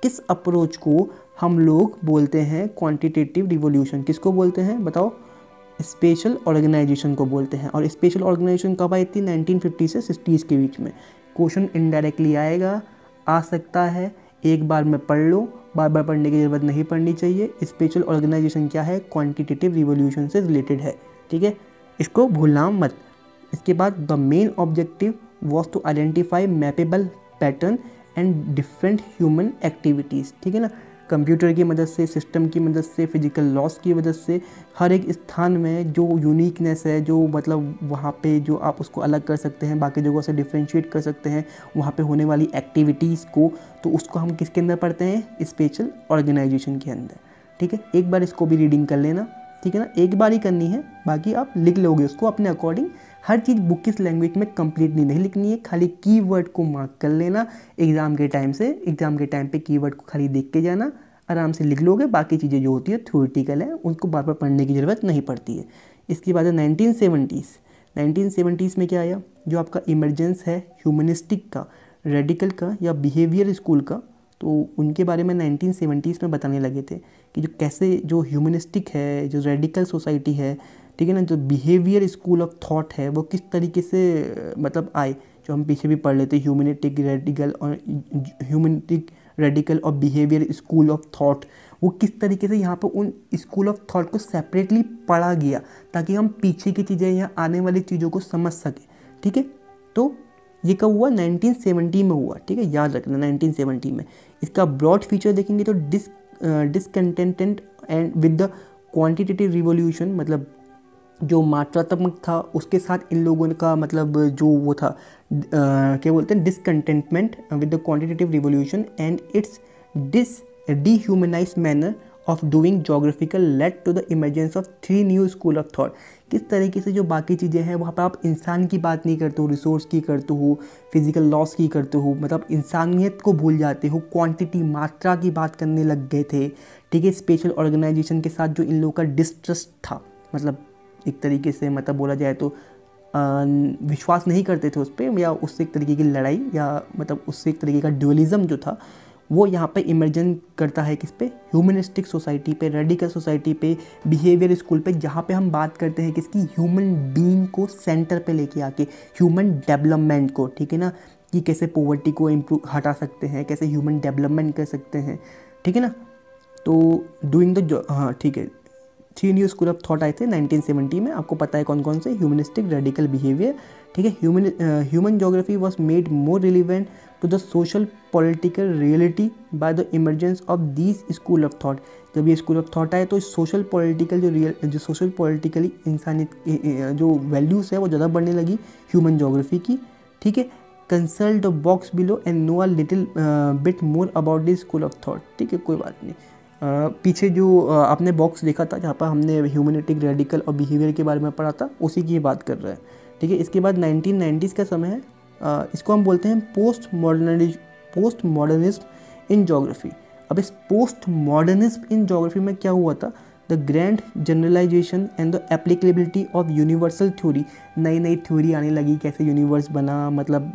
किस अप्रोच को हम लोग बोलते हैं क्वांटिटेटिव रिवोल्यूशन, किसको बोलते हैं बताओ, स्पेशल ऑर्गेनाइजेशन को बोलते हैं। और स्पेशल ऑर्गेनाइजेशन कब आई थी, 1950 से 60 के बीच में। क्वेश्चन इनडायरेक्टली आएगा, आ सकता है, एक बार में पढ़ लो, बार बार पढ़ने की जरूरत नहीं पड़नी चाहिए। स्पेशल ऑर्गेनाइजेशन क्या है, क्वांटिटेटिव रिवोल्यूशन से रिलेटेड है, ठीक है, इसको भूलना मत। इसके बाद the main objective was to identify mappable pattern and different human activities, ठीक है ना। कंप्यूटर की मदद से, सिस्टम की मदद से, फिजिकल लॉस की मदद से हर एक स्थान में जो यूनिकनेस है, जो मतलब वहाँ पे जो आप उसको अलग कर सकते हैं, बाकी जगहों से डिफ्रेंशिएट कर सकते हैं, वहाँ पे होने वाली एक्टिविटीज़ को, तो उसको हम किसके अंदर पढ़ते हैं, स्पेशल ऑर्गेनाइजेशन के अंदर, ठीक है। एक बार इसको भी रीडिंग कर लेना, ठीक है ना, एक बार ही करनी है, बाकी आप लिख लोगे उसको अपने अकॉर्डिंग। हर चीज़ बुक किस लैंग्वेज में कंप्लीटली नहीं लिखनी है, खाली कीवर्ड को मार्क कर लेना एग्ज़ाम के टाइम से। एग्ज़ाम के टाइम पे कीवर्ड को खाली देख के जाना, आराम से लिख लोगे। बाकी चीज़ें जो होती है थ्योरेटिकल है, उनको बार बार पढ़ने की ज़रूरत नहीं पड़ती है। इसके बाद है 1970s में क्या आया, जो आपका इमरजेंस है ह्यूमनिस्टिक का, रेडिकल का या बिहेवियर स्कूल का, तो उनके बारे में 1970s में बताने लगे थे कि जो कैसे जो ह्यूमनिस्टिक है, जो रेडिकल सोसाइटी है, ठीक है ना, जो बिहेवियर स्कूल ऑफ थॉट है, वो किस तरीके से मतलब आए, जो हम पीछे भी पढ़ लेते हैं, ह्यूमनिस्टिक रेडिकल और बिहेवियर स्कूल ऑफ थॉट, वो किस तरीके से यहाँ पर उन स्कूल ऑफ थॉट को सेपरेटली पढ़ा गया, ताकि हम पीछे की चीज़ें, यहाँ आने वाली चीज़ों को समझ सकें, ठीक है। तो ये कब हुआ, 1970 में हुआ, ठीक है, याद रखना 1970 में। इसका ब्रॉड फीचर देखेंगे तो discontentment and with the quantitative revolution, मतलब जो मात्रात्मक था उसके साथ इन लोगों का मतलब जो वो था क्या बोलते हैं discontentment with the quantitative revolution and its dehumanized manner of doing geographical led to the emergence of 3 new school of thought. किस तरीके से जो बाकी चीज़ें हैं वहाँ पर आप इंसान की बात नहीं करते हो, रिसोर्स की करते हो, फिजिकल लॉस की करते हो, मतलब इंसानियत को भूल जाते हो, क्वांटिटी मात्रा की बात करने लग गए थे। ठीक है, स्पेशल ऑर्गेनाइजेशन के साथ जो इन लोगों का डिस्ट्रस्ट था, मतलब एक तरीके से मतलब बोला जाए तो विश्वास नहीं करते थे उस पर, या उससे एक तरीके की लड़ाई या मतलब उससे एक तरीके का ड्यूअलिज्म जो था वो यहाँ पे इमर्जन करता है किस पे, ह्यूमनिस्टिक सोसाइटी पे, रेडिकल सोसाइटी पे, बिहेवियर स्कूल पे, जहाँ पे हम बात करते हैं किसकी, ह्यूमन बीइंग को सेंटर पे लेके आके, ह्यूमन डेवलपमेंट को, ठीक है ना, कि कैसे पॉवर्टी को इम्प्रूव हटा सकते हैं, कैसे ह्यूमन डेवलपमेंट कर सकते हैं, ठीक है ना। तो डूइंग द हाँ ठीक है, 3 न्यू स्कूल ऑफ थॉट आए थे 1970 में, आपको पता है कौन कौन से, ह्यूमनिस्टिक, रेडिकल, बिहेवियर, ठीक है। Human geography was made more relevant to the social political reality by the emergence of these school of thought. जब ये स्कूल ऑफ थॉट आए तो सोशल पॉलिटिकल जो सोशल पॉलिटिकली इंसानियत जो वैल्यूज़ है वो ज़्यादा बढ़ने लगी ह्यूमन जोग्राफी की, ठीक है। Consult the box below and know a little bit more about this school of thought, ठीक है, कोई बात नहीं। पीछे जो आपने बॉक्स देखा था जहाँ पर हमने ह्यूमनिस्टिक, रेडिकल और बिहेवियर के बारे में पढ़ा था, उसी की बात कर रहे हैं, ठीक है। इसके बाद 1990s का समय है, इसको हम बोलते हैं पोस्ट मॉडर्निज्म इन जोग्राफी। अब इस पोस्ट मॉडर्निज्म इन जोग्राफी में क्या हुआ था, the grand generalisation and the applicability of universal theory, नई नई थ्योरी आने लगी, कैसे यूनिवर्स बना, मतलब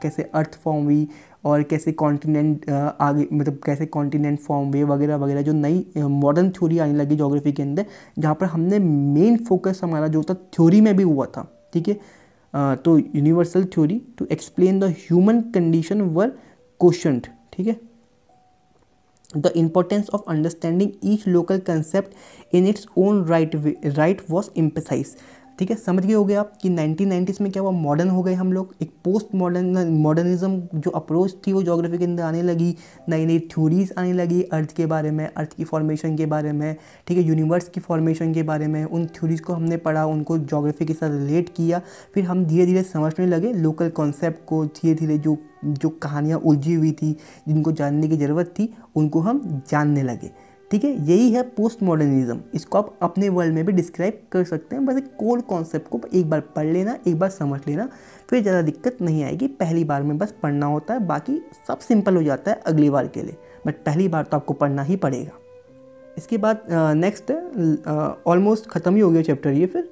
कैसे अर्थ फॉर्म हुई और कैसे कॉन्टिनेंट आगे, मतलब कैसे कॉन्टिनेंट फॉर्म हुए वगैरह वगैरह, जो नई मॉडर्न थ्योरी आने लगी ज्योग्राफी के अंदर, जहाँ पर हमने मेन फोकस हमारा जो था थ्योरी में भी हुआ था, ठीक है। तो universal theory to explain the human condition were questioned, ठीक है। The importance of understanding each local concept in its own right was emphasise, ठीक है। समझ गए हो गए आप कि 1990s में क्या हुआ, मॉडर्न हो गए हम लोग, एक पोस्ट मॉडर्निज्म जो अप्रोच थी वो ज्योग्राफी के अंदर आने लगी, नई नई थ्योरीज आने लगी अर्थ के बारे में, अर्थ की फॉर्मेशन के बारे में, ठीक है, यूनिवर्स की फॉर्मेशन के बारे में। उन थ्योरीज को हमने पढ़ा, उनको ज्योग्राफी के साथ रिलेट किया, फिर हम धीरे धीरे समझने लगे लोकल कॉन्सेप्ट को, धीरे धीरे जो कहानियाँ उलझी हुई थी, जिनको जानने की ज़रूरत थी, उनको हम जानने लगे, ठीक है। यही है पोस्ट मॉडर्निज्म, इसको आप अपने वर्ल्ड में भी डिस्क्राइब कर सकते हैं। बस एक कोर कॉन्सेप्ट को एक बार पढ़ लेना, एक बार समझ लेना, फिर ज़्यादा दिक्कत नहीं आएगी। पहली बार में बस पढ़ना होता है, बाकी सब सिंपल हो जाता है अगली बार के लिए, बट पहली बार तो आपको पढ़ना ही पड़ेगा। इसके बाद नेक्स्ट ऑलमोस्ट ख़त्म ही हो गया चैप्टर ये, फिर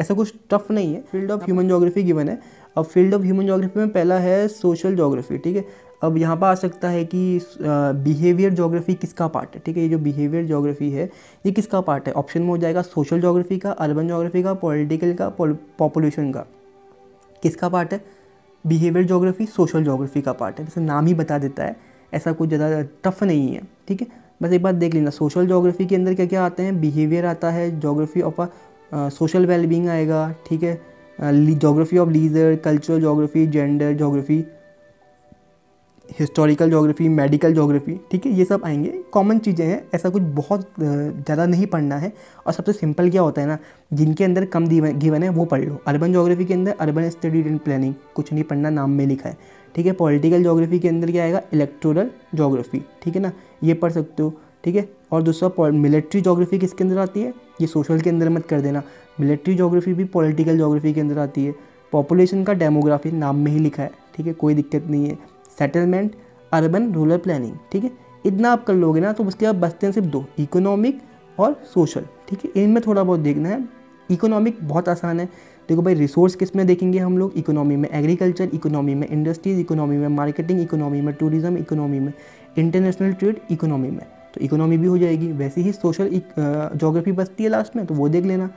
ऐसा कुछ टफ नहीं है। Field of human geography given है। अब फील्ड ऑफ ह्यूमन ज्योग्राफी में पहला है सोशल ज्योग्राफी, ठीक है। अब यहाँ पर आ सकता है कि बिहेवियर ज्योग्राफी किसका पार्ट है, ठीक है। ये जो बिहेवियर ज्योग्राफी है ये किसका पार्ट है, ऑप्शन में हो जाएगा सोशल ज्योग्राफी का, अर्बन ज्योग्राफी का, पॉलिटिकल का, पॉपुलेशन का। किसका पार्ट है, बिहेवियर ज्योग्राफी सोशल ज्योग्राफी का पार्ट है, जैसे नाम ही बता देता है, ऐसा कुछ ज़्यादा टफ नहीं है, ठीक है। बस एक बात देख लेना, सोशल ज्योग्राफी के अंदर क्या क्या आते हैं, बिहेवियर आता है, ज्योग्राफी ऑफ सोशल वेलबींग आएगा, ठीक है, geography of leisure, cultural geography, gender geography, historical geography, medical geography, ठीक है, ये सब आएंगे। कॉमन चीज़ें हैं, ऐसा कुछ बहुत ज़्यादा नहीं पढ़ना है। और सबसे सिंपल क्या होता है ना, जिनके अंदर कम गिवन है वो पढ़ लो। अर्बन ज्योग्राफी के अंदर अर्बन स्टडी एंड प्लानिंग, कुछ नहीं पढ़ना, नाम में लिखा है, ठीक है। पॉलिटिकल ज्योग्राफी के अंदर क्या आएगा, इलेक्टोरल ज्योग्राफी, ठीक है ना, ये पढ़ सकते हो, ठीक है। और दूसरा मिलिट्री ज्योग्राफी किसके अंदर आती है, ये सोशल के अंदर मत कर देना, मिलिट्री ज्योग्राफी भी पॉलिटिकल ज्योग्राफी के अंदर आती है। पॉपुलेशन का डेमोग्राफी नाम में ही लिखा है, ठीक है, कोई दिक्कत नहीं है। सेटलमेंट, अर्बन रूरल प्लानिंग, ठीक है, इतना आप कर लोगे ना तो उसके बाद बचते हैं सिर्फ दो, इकोनॉमिक और सोशल, ठीक है। इनमें थोड़ा बहुत देखना है। इकोनॉमिक बहुत आसान है, देखो भाई, रिसोर्स किस में देखेंगे हम लोग, इकोनॉमी में एग्रीकल्चर, इकोनॉमी में इंडस्ट्रीज, इकोनॉमी में मार्केटिंग, इकोनॉमी में टूरिज्म, इकोनॉमी में इंटरनेशनल ट्रेड, इकोनॉमी में, तो इकोनॉमी भी हो जाएगी। वैसे ही सोशल ज्योग्राफी बचती है लास्ट में, तो वो देख लेना,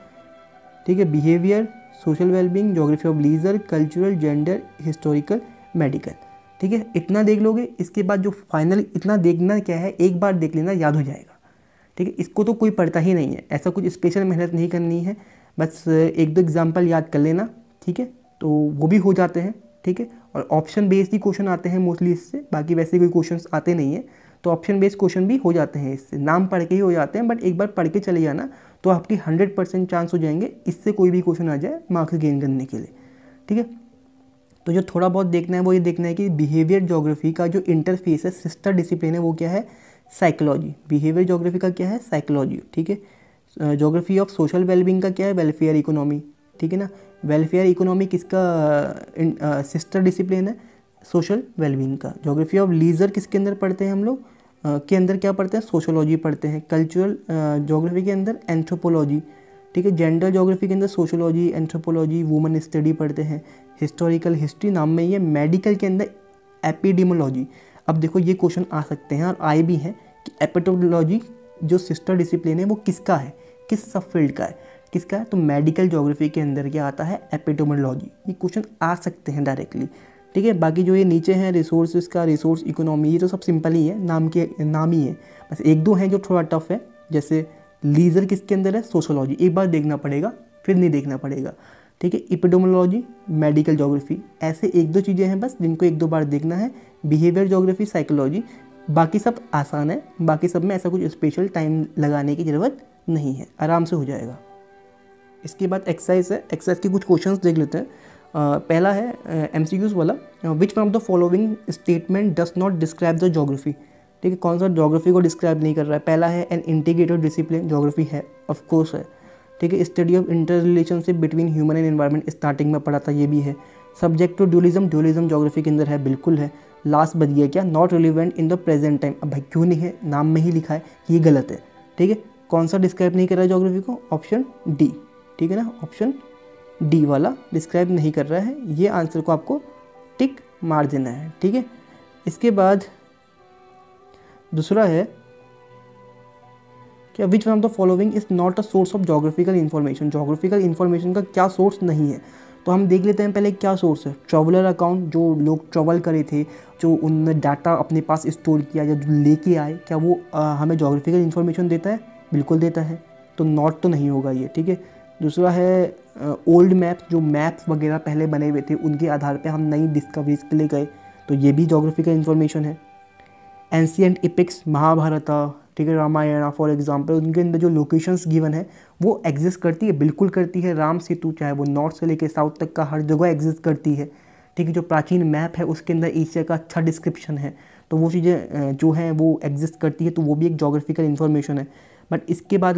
ठीक है। Behaviour, social wellbeing, geography of leisure, cultural, gender, historical, medical, ठीक है, इतना देख लोगे। इसके बाद जो फाइनल इतना देखना क्या है, एक बार देख लेना, याद हो जाएगा, ठीक है। इसको तो कोई पढ़ता ही नहीं है, ऐसा कुछ स्पेशल मेहनत नहीं करनी है, बस एक दो एग्जाम्पल याद कर लेना, ठीक है, तो वो भी हो जाते हैं, ठीक है। और ऑप्शन बेस्ड ही क्वेश्चन आते हैं मोस्टली इससे, बाकी वैसे कोई क्वेश्चन आते नहीं हैं, तो ऑप्शन बेस्ड क्वेश्चन भी हो जाते हैं इससे, नाम पढ़ के ही हो जाते हैं, बट एक बार पढ़ के चले जाना तो आपकी 100% चांस हो जाएंगे इससे कोई भी क्वेश्चन आ जाए मार्क्स गेन करने के लिए, ठीक है। तो जो थोड़ा बहुत देखना है वो ये देखना है कि बिहेवियर ज्योग्राफी का जो इंटरफेस है, सिस्टर डिसिप्लिन है, वो क्या है, साइकोलॉजी। बिहेवियर ज्योग्राफी का क्या है, साइकोलॉजी, ठीक है। ज्योग्राफी ऑफ सोशल वेलबींग का क्या है, वेलफेयर इकोनॉमी, ठीक है ना। वेलफेयर इकोनॉमी किसका सिस्टर डिसिप्लिन है, सोशल वेलबींग का। ज्योग्राफी ऑफ लीजर किसके अंदर पढ़ते हैं हम लोग, के अंदर क्या पढ़ते हैं, सोशोलॉजी पढ़ते हैं। कल्चरल ज्योग्राफी के अंदर एंथ्रोपोलॉजी, ठीक है। जेंडर ज्योग्राफी के अंदर सोशोलॉजी, एंथ्रोपोलॉजी, वुमन स्टडी पढ़ते हैं। हिस्टोरिकल हिस्ट्री नाम में ही है। मेडिकल के अंदर एपिडेमोलॉजी। अब देखो ये क्वेश्चन आ सकते हैं और आए भी हैं कि एपिडेमोलॉजी जो सिस्टर डिसिप्लिन है वो किसका है, किस सब फील्ड का है, किसका है, तो मेडिकल ज्योग्राफी के अंदर क्या आता है, एपिडेमोलॉजी। ये क्वेश्चन आ सकते हैं डायरेक्टली, ठीक है। बाकी जो ये नीचे हैं रिसोर्सेज का, रिसोर्स इकोनॉमी, ये तो सब सिंपल ही है, नाम ही है। बस एक दो हैं जो थोड़ा टफ है, जैसे लीजर किसके अंदर है, सोशोलॉजी। एक बार देखना पड़ेगा फिर नहीं देखना पड़ेगा, ठीक है। एपिडेमोलॉजी, मेडिकल ज्योग्राफी, ऐसे एक दो चीज़ें हैं बस जिनको एक दो बार देखना है। बिहेवियर ज्योग्राफी, साइकोलॉजी, बाकी सब आसान है। बाकी सब में ऐसा कुछ स्पेशल टाइम लगाने की ज़रूरत नहीं है, आराम से हो जाएगा। इसके बाद एक्सरसाइज है। एक्सरसाइज के कुछ क्वेश्चंस देख लेते हैं। पहला है MCQs वाला, विच one of the following statement does not describe the geography, ठीक है। कौन सा ज्योग्राफी को डिस्क्राइब नहीं कर रहा है। पहला है एन इंटीग्रेटेड डिसिप्लिन, ज्योग्राफी है, ऑफ कोर्स है, ठीक है। Study of inter relationship between human and environment, starting में पढ़ा था, ये भी है। Subject to dualism, dualism geography के अंदर है, बिल्कुल है। लास्ट बच गया क्या, not relevant in the present time. अब भाई क्यों नहीं है, नाम में ही लिखा है, ये गलत है, ठीक है। कौन सा डिस्क्राइब नहीं कर रहा है ज्योग्राफी को, ऑप्शन डी, ठीक है ना, ऑप्शन डी वाला डिस्क्राइब नहीं कर रहा है। ये आंसर को आपको टिक मार देना है, ठीक है। इसके बाद दूसरा है क्या, विच one of the following is not a source of geographical information. Geographical information का क्या सोर्स नहीं है, तो हम देख लेते हैं पहले क्या सोर्स है। ट्रैवलर अकाउंट, जो लोग ट्रैवल करे थे, जो उनने डाटा अपने पास स्टोर किया या जो लेके आए, क्या वो हमें ज्योग्राफिकल इन्फॉर्मेशन देता है, बिल्कुल देता है, तो नॉट तो नहीं होगा ये, ठीक है। दूसरा है ओल्ड मैप्स, जो मैप्स वगैरह पहले बने हुए थे उनके आधार पे हम नई डिस्कवरीज के लिए गए, तो ये भी ज्योग्राफिकल इन्फॉर्मेशन है। एंशिएंट इपिक्स, महाभारत, ठीक है, रामायण फॉर एग्जांपल, उनके अंदर जो लोकेशंस गिवन है वो एग्जिस्ट करती है, बिल्कुल करती है। राम सेतु, चाहे वो नॉर्थ से लेकर साउथ तक का, हर जगह एग्जिस्ट करती है, ठीक है। जो प्राचीन मैप है उसके अंदर एशिया का अच्छा डिस्क्रिप्शन है, तो वो चीज़ें जो हैं वो एग्जिस्ट करती है, तो वो भी एक ज्योग्राफिकल इन्फॉर्मेशन है। बट इसके बाद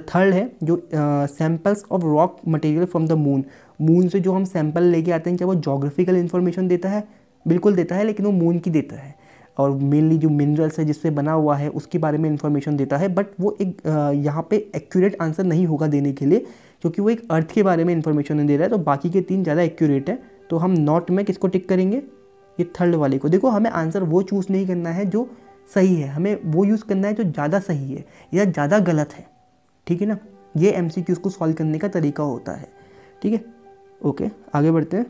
थर्ड है जो samples of rock material from the moon. Moon से जो हम सैंपल लेके आते हैं, क्या वो ज्योग्राफिकल इन्फॉर्मेशन देता है, बिल्कुल देता है, लेकिन वो मून की देता है। और मेनली जो मिनरल्स है जिससे बना हुआ है उसके बारे में इन्फॉर्मेशन देता है, बट वो एक यहाँ पे एक्यूरेट आंसर नहीं होगा देने के लिए, क्योंकि वो एक अर्थ के बारे में इन्फॉर्मेशन नहीं दे रहा है। तो बाकी के तीन ज़्यादा एक्यूरेट है, तो हम नॉट में किसको टिक करेंगे, ये थर्ड वाले को। देखो हमें आंसर वो चूज़ नहीं करना है जो सही है, हमें वो यूज़ करना है जो ज़्यादा सही है या ज़्यादा गलत है, ठीक है ना। ये MCQs को सॉल्व करने का तरीका होता है, ठीक है। ओके, आगे बढ़ते हैं।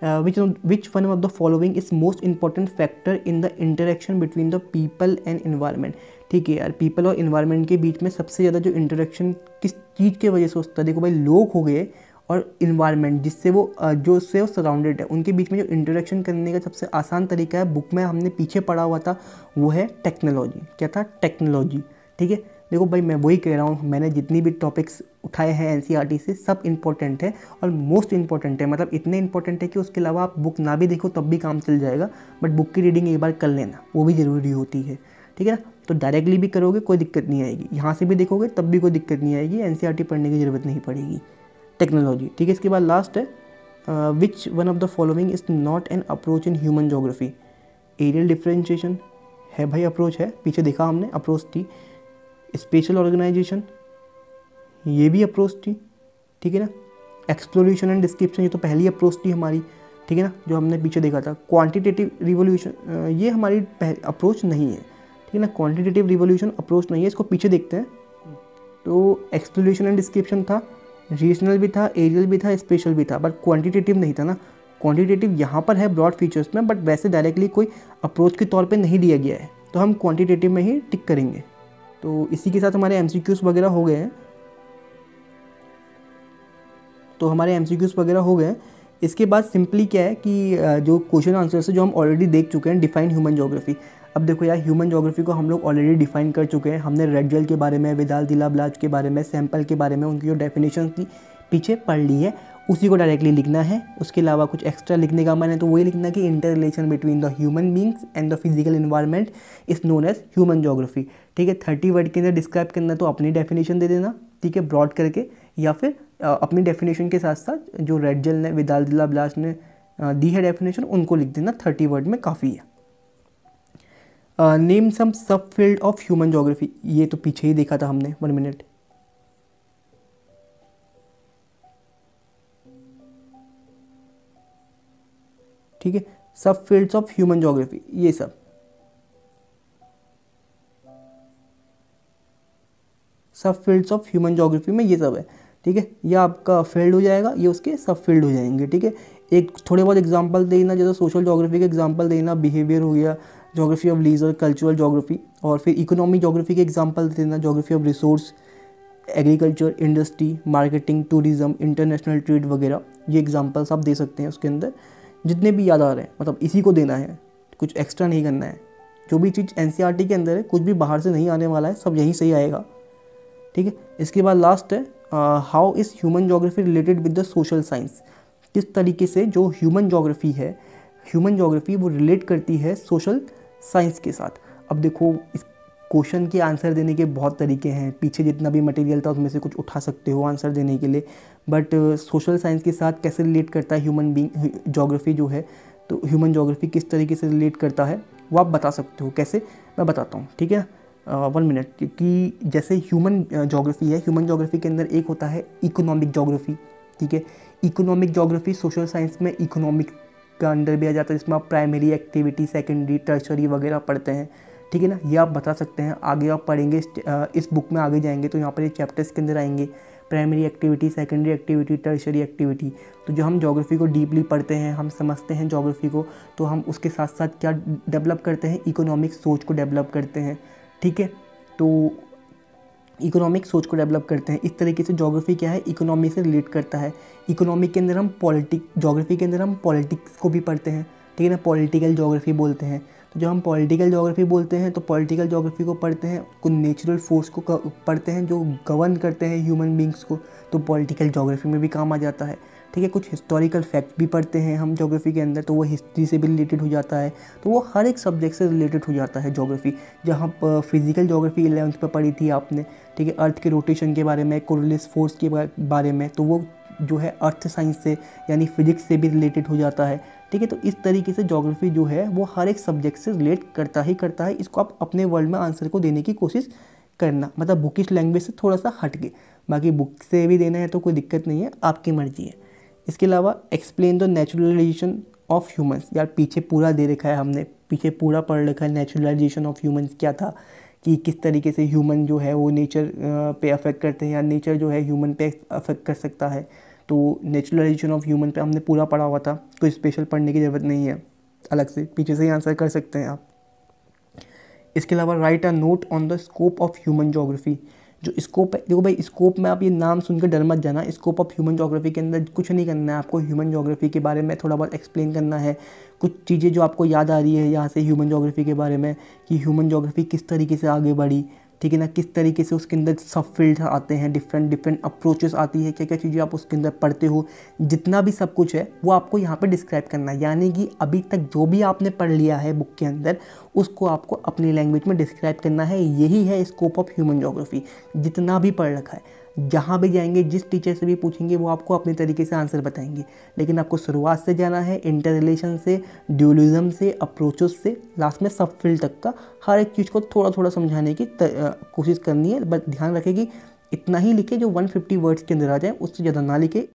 Which one of the following is most important factor in the interaction between the people and environment। ठीक है यार, पीपल और इन्वायरमेंट के बीच में सबसे ज़्यादा जो इंटरेक्शन किस चीज़ के वजह से होता है, देखो भाई लोग हो गए और इन्वायरमेंट जिससे वो जो उससे वो सराउंडेड है, उनके बीच में जो इंटरेक्शन करने का सबसे आसान तरीका है, बुक में हमने पीछे पढ़ा हुआ था, वो है टेक्नोलॉजी। क्या था, टेक्नोलॉजी, ठीक है। देखो भाई मैं वही कह रहा हूँ, मैंने जितनी भी टॉपिक्स उठाए हैं NCERT से सब इंपॉर्टेंट है और मोस्ट इंपॉर्टेंट है, मतलब इतने इंपॉर्टेंट है कि उसके अलावा आप बुक ना भी देखो तब भी काम चल जाएगा, बट बुक की रीडिंग एक बार कर लेना, वो भी ज़रूरी होती है, ठीक है ना। तो डायरेक्टली भी करोगे कोई दिक्कत नहीं आएगी, यहाँ से भी देखोगे तब भी कोई दिक्कत नहीं आएगी, NCERT पढ़ने की ज़रूरत नहीं पड़ेगी, टेक्नोलॉजी, ठीक है। इसके बाद लास्ट है which one of the following is not an approach in human geography. Areal differentiation है भाई, अप्रोच है, पीछे देखा हमने अप्रोच थी। स्पेशल ऑर्गेनाइजेशन, ये भी अप्रोच थी, ठीक है ना। एक्सप्लोरेशन एंड डिस्क्रिप्शन, ये तो पहली अप्रोच थी हमारी, ठीक है ना, जो हमने पीछे देखा था। क्वांटिटेटिव रिवोल्यूशन, ये हमारी अप्रोच नहीं है, ठीक है ना, क्वांटिटेटिव रिवोल्यूशन अप्रोच नहीं है, इसको पीछे देखते हैं। तो एक्सप्लोरेशन एंड डिस्क्रिप्शन था, रीजनल भी था, एरियल भी था, स्पेशल भी था, बट क्वांटिटेटिव नहीं था ना। क्वांटिटेटिव यहाँ पर है ब्रॉड फीचर्स में, बट वैसे डायरेक्टली कोई अप्रोच के तौर पे नहीं दिया गया है, तो हम क्वांटिटेटिव में ही टिक करेंगे। तो इसी के साथ हमारे MCQs वगैरह हो गए हैं, इसके बाद सिंपली क्या है कि जो क्वेश्चन आंसर है जो हम ऑलरेडी देख चुके हैं, डिफाइन ह्यूमन ज्योग्राफी। अब अब देखो यार, ह्यूमन ज्योग्राफी को हम लोग ऑलरेडी डिफाइन कर चुके हैं। हमने रेडजल के बारे में, विदाल दिला ब्लाच के बारे में, सैंपल के बारे में, उनकी जो डेफिनेशन थी पीछे पढ़ ली है, उसी को डायरेक्टली लिखना है। उसके अलावा कुछ एक्स्ट्रा लिखने का मन है तो वही लिखना कि inter relation between the human beings and the physical environment is known as human geography. ठीक है, 30 वर्ड के अंदर डिस्क्राइब करना तो अपनी डेफिनेशन दे देना, ठीक है, ब्रॉड करके, या फिर अपनी डेफिनेशन के साथ साथ जो रेडजल ने, विदाल दिला ब्लाच ने दी है डेफिनेशन, उनको लिख देना। 30 वर्ड में काफ़ी है। नेम सम सब फील्ड ऑफ ह्यूमन ज्योग्राफी, ये तो पीछे ही देखा था हमने। 1 मिनट। ठीक है, सब फील्ड्स ऑफ ह्यूमन ज्योग्राफी, ये सब फील्ड्स ऑफ ह्यूमन ज्योग्राफी में ये सब है। ठीक है, ये आपका फील्ड हो जाएगा, ये उसके सब फील्ड हो जाएंगे। ठीक है, एक थोड़े बहुत एग्जांपल देना, जैसे सोशल ज्योग्राफी के एग्जांपल देना, बिहेवियर हो गया, geography of leisure, cultural geography, और फिर इकोनॉमिक ज्योग्राफी के एग्जांपल देना, geography of resource, agriculture, industry, marketing, tourism, international trade वगैरह, ये एग्जांपल्स आप दे सकते हैं उसके अंदर, जितने भी याद आ रहे हैं, मतलब इसी को देना है, कुछ एक्स्ट्रा नहीं करना है। जो भी चीज़ एनसीईआरटी के अंदर है, कुछ भी बाहर से नहीं आने वाला है, सब यहीं सही आएगा। ठीक है, इसके बाद लास्ट है how is human geography related with the social science. किस तरीके से जो ह्यूमन ज्योग्राफी है, ह्यूमन ज्योग्राफी वो रिलेट करती है सोशल साइंस के साथ। अब देखो, इस क्वेश्चन के आंसर देने के बहुत तरीके हैं, पीछे जितना भी मटेरियल था उसमें से कुछ उठा सकते हो आंसर देने के लिए, बट सोशल साइंस के साथ कैसे रिलेट करता है ह्यूमन बीइंग ज्योग्राफी जो है, तो ह्यूमन ज्योग्राफी किस तरीके से रिलेट करता है वो आप बता सकते हो। कैसे, मैं बताता हूँ। ठीक है, 1 मिनट। क्योंकि जैसे ह्यूमन ज्योग्राफी है, ह्यूमन ज्योग्राफी के अंदर एक होता है इकोनॉमिक ज्योग्राफी। ठीक है, इकोनॉमिक ज्योग्राफी सोशल साइंस में इकोनॉमिक का अंडर भी आ जाता है, जिसमें आप प्राइमरी एक्टिविटी, सेकेंडरी, टर्शरी वगैरह पढ़ते हैं। ठीक है ना, ये आप बता सकते हैं। आगे आप पढ़ेंगे, इस बुक में आगे जाएंगे तो यहाँ पर ये चैप्टर्स के अंदर आएंगे, primary activity, secondary activity, tertiary activity. तो जो हम ज्योग्राफी को डीपली पढ़ते हैं, हम समझते हैं ज्योग्राफी को, तो हम उसके साथ साथ क्या डेवलप करते हैं, इकोनॉमिक सोच को डेवलप करते हैं। ठीक है, तो इकोनॉमिक सोच को डेवलप करते हैं। इस तरीके से ज्योग्राफी क्या है, इकोनॉमी से रिलेट करता है। इकोनॉमिक के अंदर हम ज्योग्राफी के अंदर हम पॉलिटिक्स को भी पढ़ते हैं। ठीक है ना, पॉलिटिकल ज्योग्राफी बोलते हैं। तो जब हम पॉलिटिकल ज्योग्राफी बोलते हैं तो पॉलिटिकल ज्योग्राफी को पढ़ते हैं, कुछ नेचुरल फोर्स को पढ़ते हैं जो गवर्न करते हैं ह्यूमन बींग्स को, तो पॉलिटिकल ज्योग्राफी में भी काम आ जाता है। ठीक है, कुछ हिस्टोरिकल फैक्ट भी पढ़ते हैं हम ज्योग्राफी के अंदर, तो वो हिस्ट्री से भी रिलेटेड हो जाता है। तो वो हर एक सब्जेक्ट से रिलेटेड हो जाता है ज्योग्राफी। जहाँ फिजिकल ज्योग्राफी 11th पे पढ़ी थी आपने, ठीक है, अर्थ के रोटेशन के बारे में, कोरिलेस फोर्स के बारे में, तो वो जो है अर्थ साइंस से यानी फिजिक्स से भी रिलेटेड हो जाता है। ठीक है, तो इस तरीके से ज्योग्राफी जो है वो हर एक सब्जेक्ट से रिलेट करता ही करता है। इसको आप अपने वर्ल्ड में आंसर को देने की कोशिश करना, मतलब बुकिश लैंग्वेज से थोड़ा सा हट के, बाकी बुक से भी देना है तो कोई दिक्कत नहीं है, आपकी मर्जी है। इसके अलावा explain the naturalisation of humans, यार पीछे पूरा दे रखा है हमने, पीछे पूरा पढ़ रखा है नेचुरलाइजेशन ऑफ ह्यूमंस क्या था, कि किस तरीके से ह्यूमन जो है वो नेचर पे अफेक्ट करते हैं या नेचर जो है ह्यूमन पे अफेक्ट कर सकता है। तो नेचुरलाइजेशन ऑफ ह्यूमन पे हमने पूरा पढ़ा हुआ था, कोई स्पेशल पढ़ने की ज़रूरत नहीं है, अलग से पीछे से ही आंसर कर सकते हैं आप। इसके अलावा right a note on the scope of human geography. जो स्कोप है, देखो भाई, स्कोप में आप ये नाम सुनकर डर मत जाना। स्कोप ऑफ ह्यूमन ज्योग्राफी के अंदर कुछ नहीं करना है आपको, ह्यूमन ज्योग्राफी के बारे में थोड़ा बहुत एक्सप्लेन करना है, कुछ चीज़ें जो आपको याद आ रही है यहाँ से ह्यूमन ज्योग्राफी के बारे में, कि ह्यूमन ज्योग्राफी किस तरीके से आगे बढ़ी। ठीक है ना, किस तरीके से उसके अंदर सब फील्ड आते हैं, डिफरेंट अप्रोचेस आती है, क्या क्या चीज़ें आप उसके अंदर पढ़ते हो, जितना भी सब कुछ है वो आपको यहाँ पे डिस्क्राइब करना है। यानी कि अभी तक जो भी आपने पढ़ लिया है बुक के अंदर, उसको आपको अपनी लैंग्वेज में डिस्क्राइब करना है। यही है स्कोप ऑफ ह्यूमन ज्योग्राफी। जितना भी पढ़ रखा है, जहाँ भी जाएंगे, जिस टीचर से भी पूछेंगे, वो आपको अपने तरीके से आंसर बताएंगे, लेकिन आपको शुरुआत से जाना है, इंटर रिलेशन से, ड्यूलिज्म से, अप्रोचेस से, लास्ट में सब फील्ड तक का हर एक चीज़ को थोड़ा थोड़ा समझाने की कोशिश करनी है। बस ध्यान रखें कि इतना ही लिखे जो 150 वर्ड्स के अंदर आ जाए, उससे ज़्यादा ना लिखे।